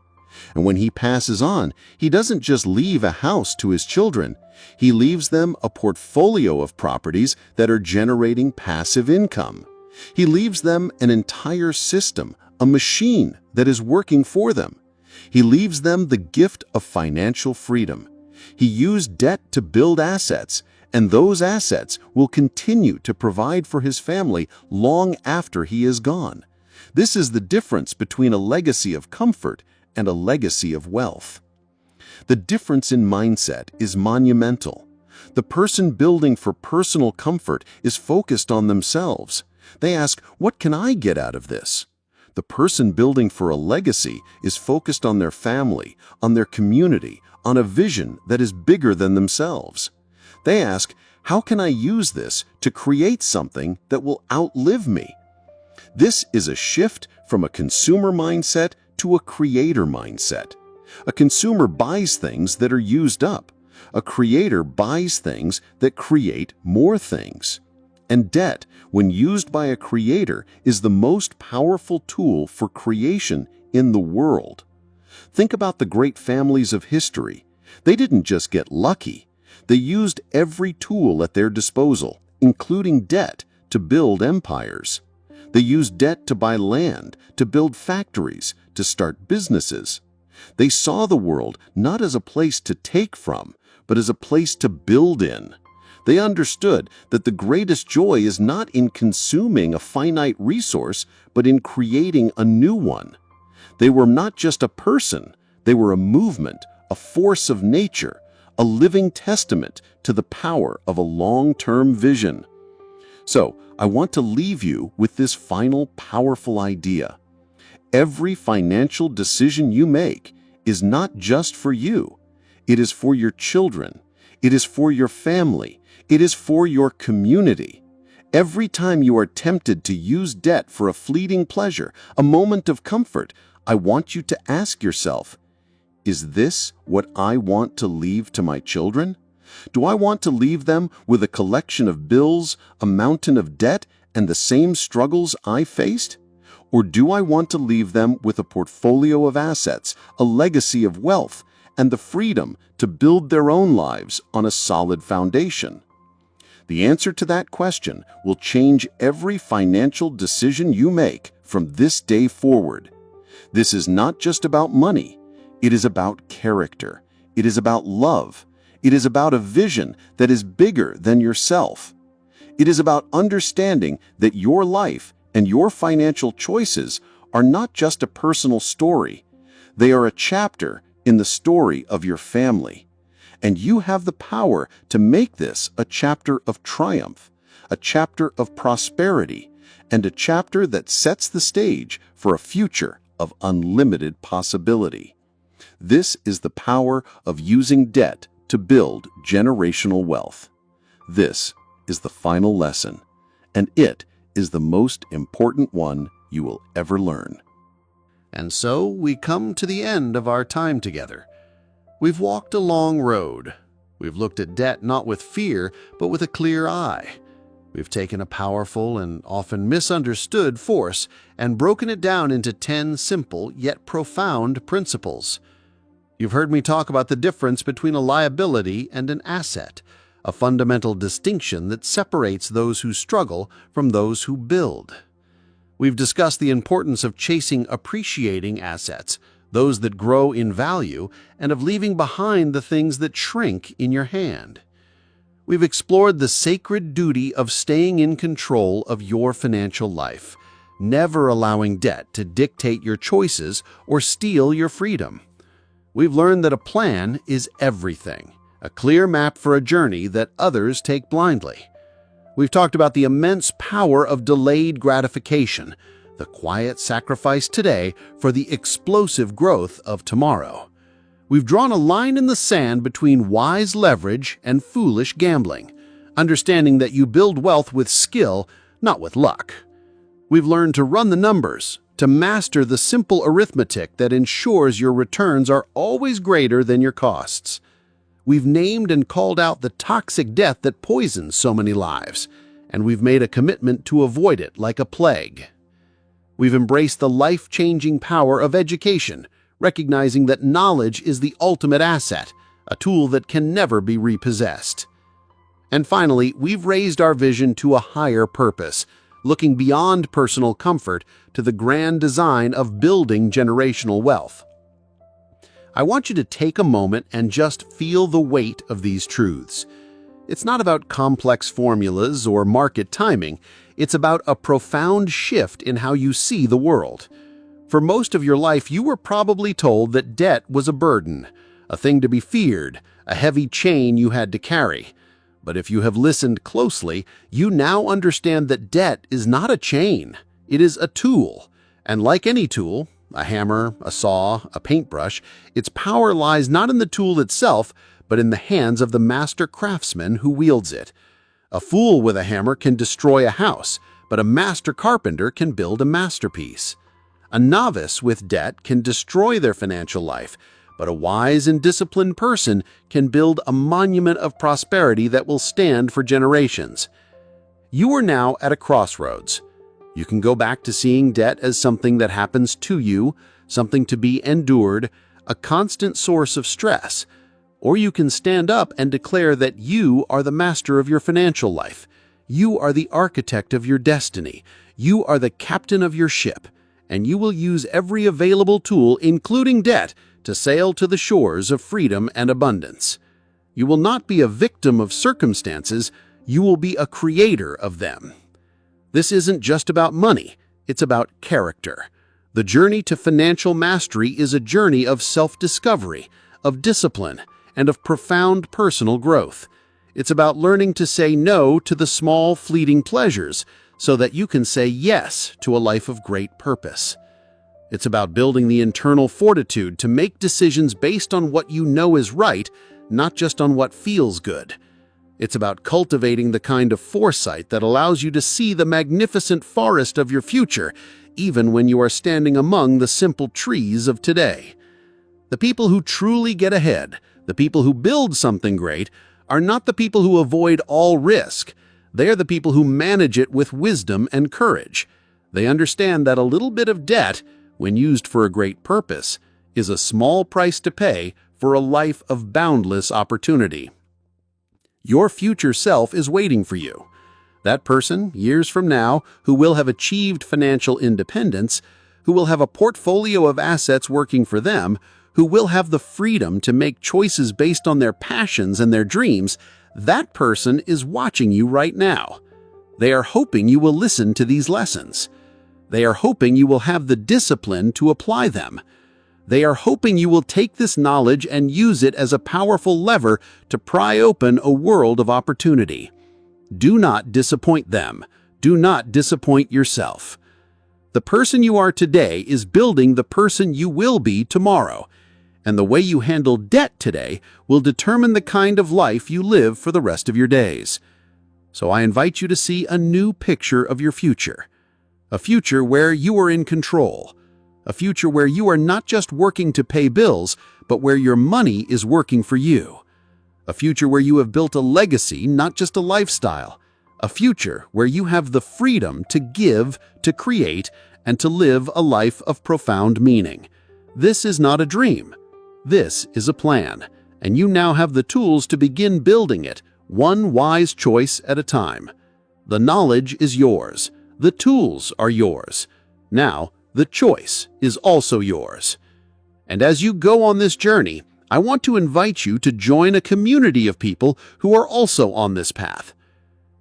And when he passes on, he doesn't just leave a house to his children. He leaves them a portfolio of properties that are generating passive income. He leaves them an entire system, a machine that is working for them. He leaves them the gift of financial freedom. He used debt to build assets, and those assets will continue to provide for his family long after he is gone. This is the difference between a legacy of comfort and a legacy of wealth. The difference in mindset is monumental. The person building for personal comfort is focused on themselves. They ask, "What can I get out of this?" The person building for a legacy is focused on their family, on their community, on a vision that is bigger than themselves. They ask, "How can I use this to create something that will outlive me?" This is a shift from a consumer mindset to a creator mindset. A consumer buys things that are used up. A creator buys things that create more things. And debt, when used by a creator, is the most powerful tool for creation in the world. Think about the great families of history. They didn't just get lucky. They used every tool at their disposal, including debt, to build empires. They used debt to buy land, to build factories, to start businesses. They saw the world not as a place to take from, but as a place to build in. They understood that the greatest joy is not in consuming a finite resource, but in creating a new one. They were not just a person, they were a movement, a force of nature, a living testament to the power of a long-term vision. So, I want to leave you with this final powerful idea. Every financial decision you make is not just for you. It is for your children. It is for your family. It is for your community. Every time you are tempted to use debt for a fleeting pleasure, a moment of comfort, I want you to ask yourself, is this what I want to leave to my children? Do I want to leave them with a collection of bills, a mountain of debt, and the same struggles I faced? Or do I want to leave them with a portfolio of assets, a legacy of wealth, and the freedom to build their own lives on a solid foundation? The answer to that question will change every financial decision you make from this day forward. This is not just about money. It is about character. It is about love. It is about a vision that is bigger than yourself. It is about understanding that your life and your financial choices are not just a personal story. They are a chapter in the story of your family. And you have the power to make this a chapter of triumph, a chapter of prosperity, and a chapter that sets the stage for a future of unlimited possibility. This is the power of using debt to build generational wealth. This is the final lesson, and it is the most important one you will ever learn. And so we come to the end of our time together. We've walked a long road. We've looked at debt not with fear, but with a clear eye. We've taken a powerful and often misunderstood force and broken it down into 10 simple yet profound principles. You've heard me talk about the difference between a liability and an asset, a fundamental distinction that separates those who struggle from those who build. We've discussed the importance of chasing appreciating assets, those that grow in value, and of leaving behind the things that shrink in your hand. We've explored the sacred duty of staying in control of your financial life, never allowing debt to dictate your choices or steal your freedom. We've learned that a plan is everything, a clear map for a journey that others take blindly. We've talked about the immense power of delayed gratification, the quiet sacrifice today for the explosive growth of tomorrow. We've drawn a line in the sand between wise leverage and foolish gambling, understanding that you build wealth with skill, not with luck. We've learned to run the numbers, to master the simple arithmetic that ensures your returns are always greater than your costs. We've named and called out the toxic debt that poisons so many lives, and we've made a commitment to avoid it like a plague. We've embraced the life-changing power of education, recognizing that knowledge is the ultimate asset, a tool that can never be repossessed. And finally, we've raised our vision to a higher purpose, looking beyond personal comfort to the grand design of building generational wealth. I want you to take a moment and just feel the weight of these truths. It's not about complex formulas or market timing. It's about a profound shift in how you see the world. For most of your life, you were probably told that debt was a burden, a thing to be feared, a heavy chain you had to carry. But if you have listened closely, you now understand that debt is not a chain. It is a tool. And like any tool, a hammer, a saw, a paintbrush, its power lies not in the tool itself, but in the hands of the master craftsman who wields it. A fool with a hammer can destroy a house, but a master carpenter can build a masterpiece. A novice with debt can destroy their financial life, but a wise and disciplined person can build a monument of prosperity that will stand for generations. You are now at a crossroads. You can go back to seeing debt as something that happens to you, something to be endured, a constant source of stress. Or you can stand up and declare that you are the master of your financial life. You are the architect of your destiny. You are the captain of your ship. And you will use every available tool, including debt, to sail to the shores of freedom and abundance. You will not be a victim of circumstances, you will be a creator of them. This isn't just about money, it's about character. The journey to financial mastery is a journey of self-discovery, of discipline, and of profound personal growth. It's about learning to say no to the small, fleeting pleasures, so that you can say yes to a life of great purpose. It's about building the internal fortitude to make decisions based on what you know is right, not just on what feels good. It's about cultivating the kind of foresight that allows you to see the magnificent forest of your future, even when you are standing among the simple trees of today. The people who truly get ahead, the people who build something great, are not the people who avoid all risk. They are the people who manage it with wisdom and courage. They understand that a little bit of debt, when used for a great purpose, is a small price to pay for a life of boundless opportunity. Your future self is waiting for you. That person, years from now, who will have achieved financial independence, who will have a portfolio of assets working for them, who will have the freedom to make choices based on their passions and their dreams, that person is watching you right now. They are hoping you will listen to these lessons. They are hoping you will have the discipline to apply them. They are hoping you will take this knowledge and use it as a powerful lever to pry open a world of opportunity. Do not disappoint them. Do not disappoint yourself. The person you are today is building the person you will be tomorrow. And the way you handle debt today will determine the kind of life you live for the rest of your days. So I invite you to see a new picture of your future. A future where you are in control. A future where you are not just working to pay bills, but where your money is working for you. A future where you have built a legacy, not just a lifestyle. a future where you have the freedom to give, to create, and to live a life of profound meaning. This is not a dream. This is a plan, and you now have the tools to begin building it, one wise choice at a time. The knowledge is yours. The tools are yours. Now, the choice is also yours. And as you go on this journey, I want to invite you to join a community of people who are also on this path.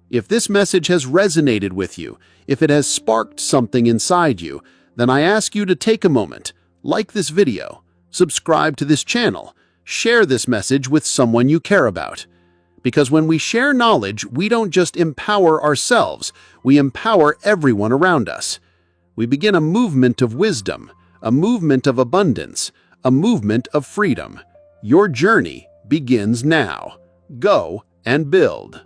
If this message has resonated with you, if it has sparked something inside you, then I ask you to take a moment, like this video, subscribe to this channel, share this message with someone you care about. Because when we share knowledge, we don't just empower ourselves, we empower everyone around us. We begin a movement of wisdom, a movement of abundance, a movement of freedom. Your journey begins now. Go and build.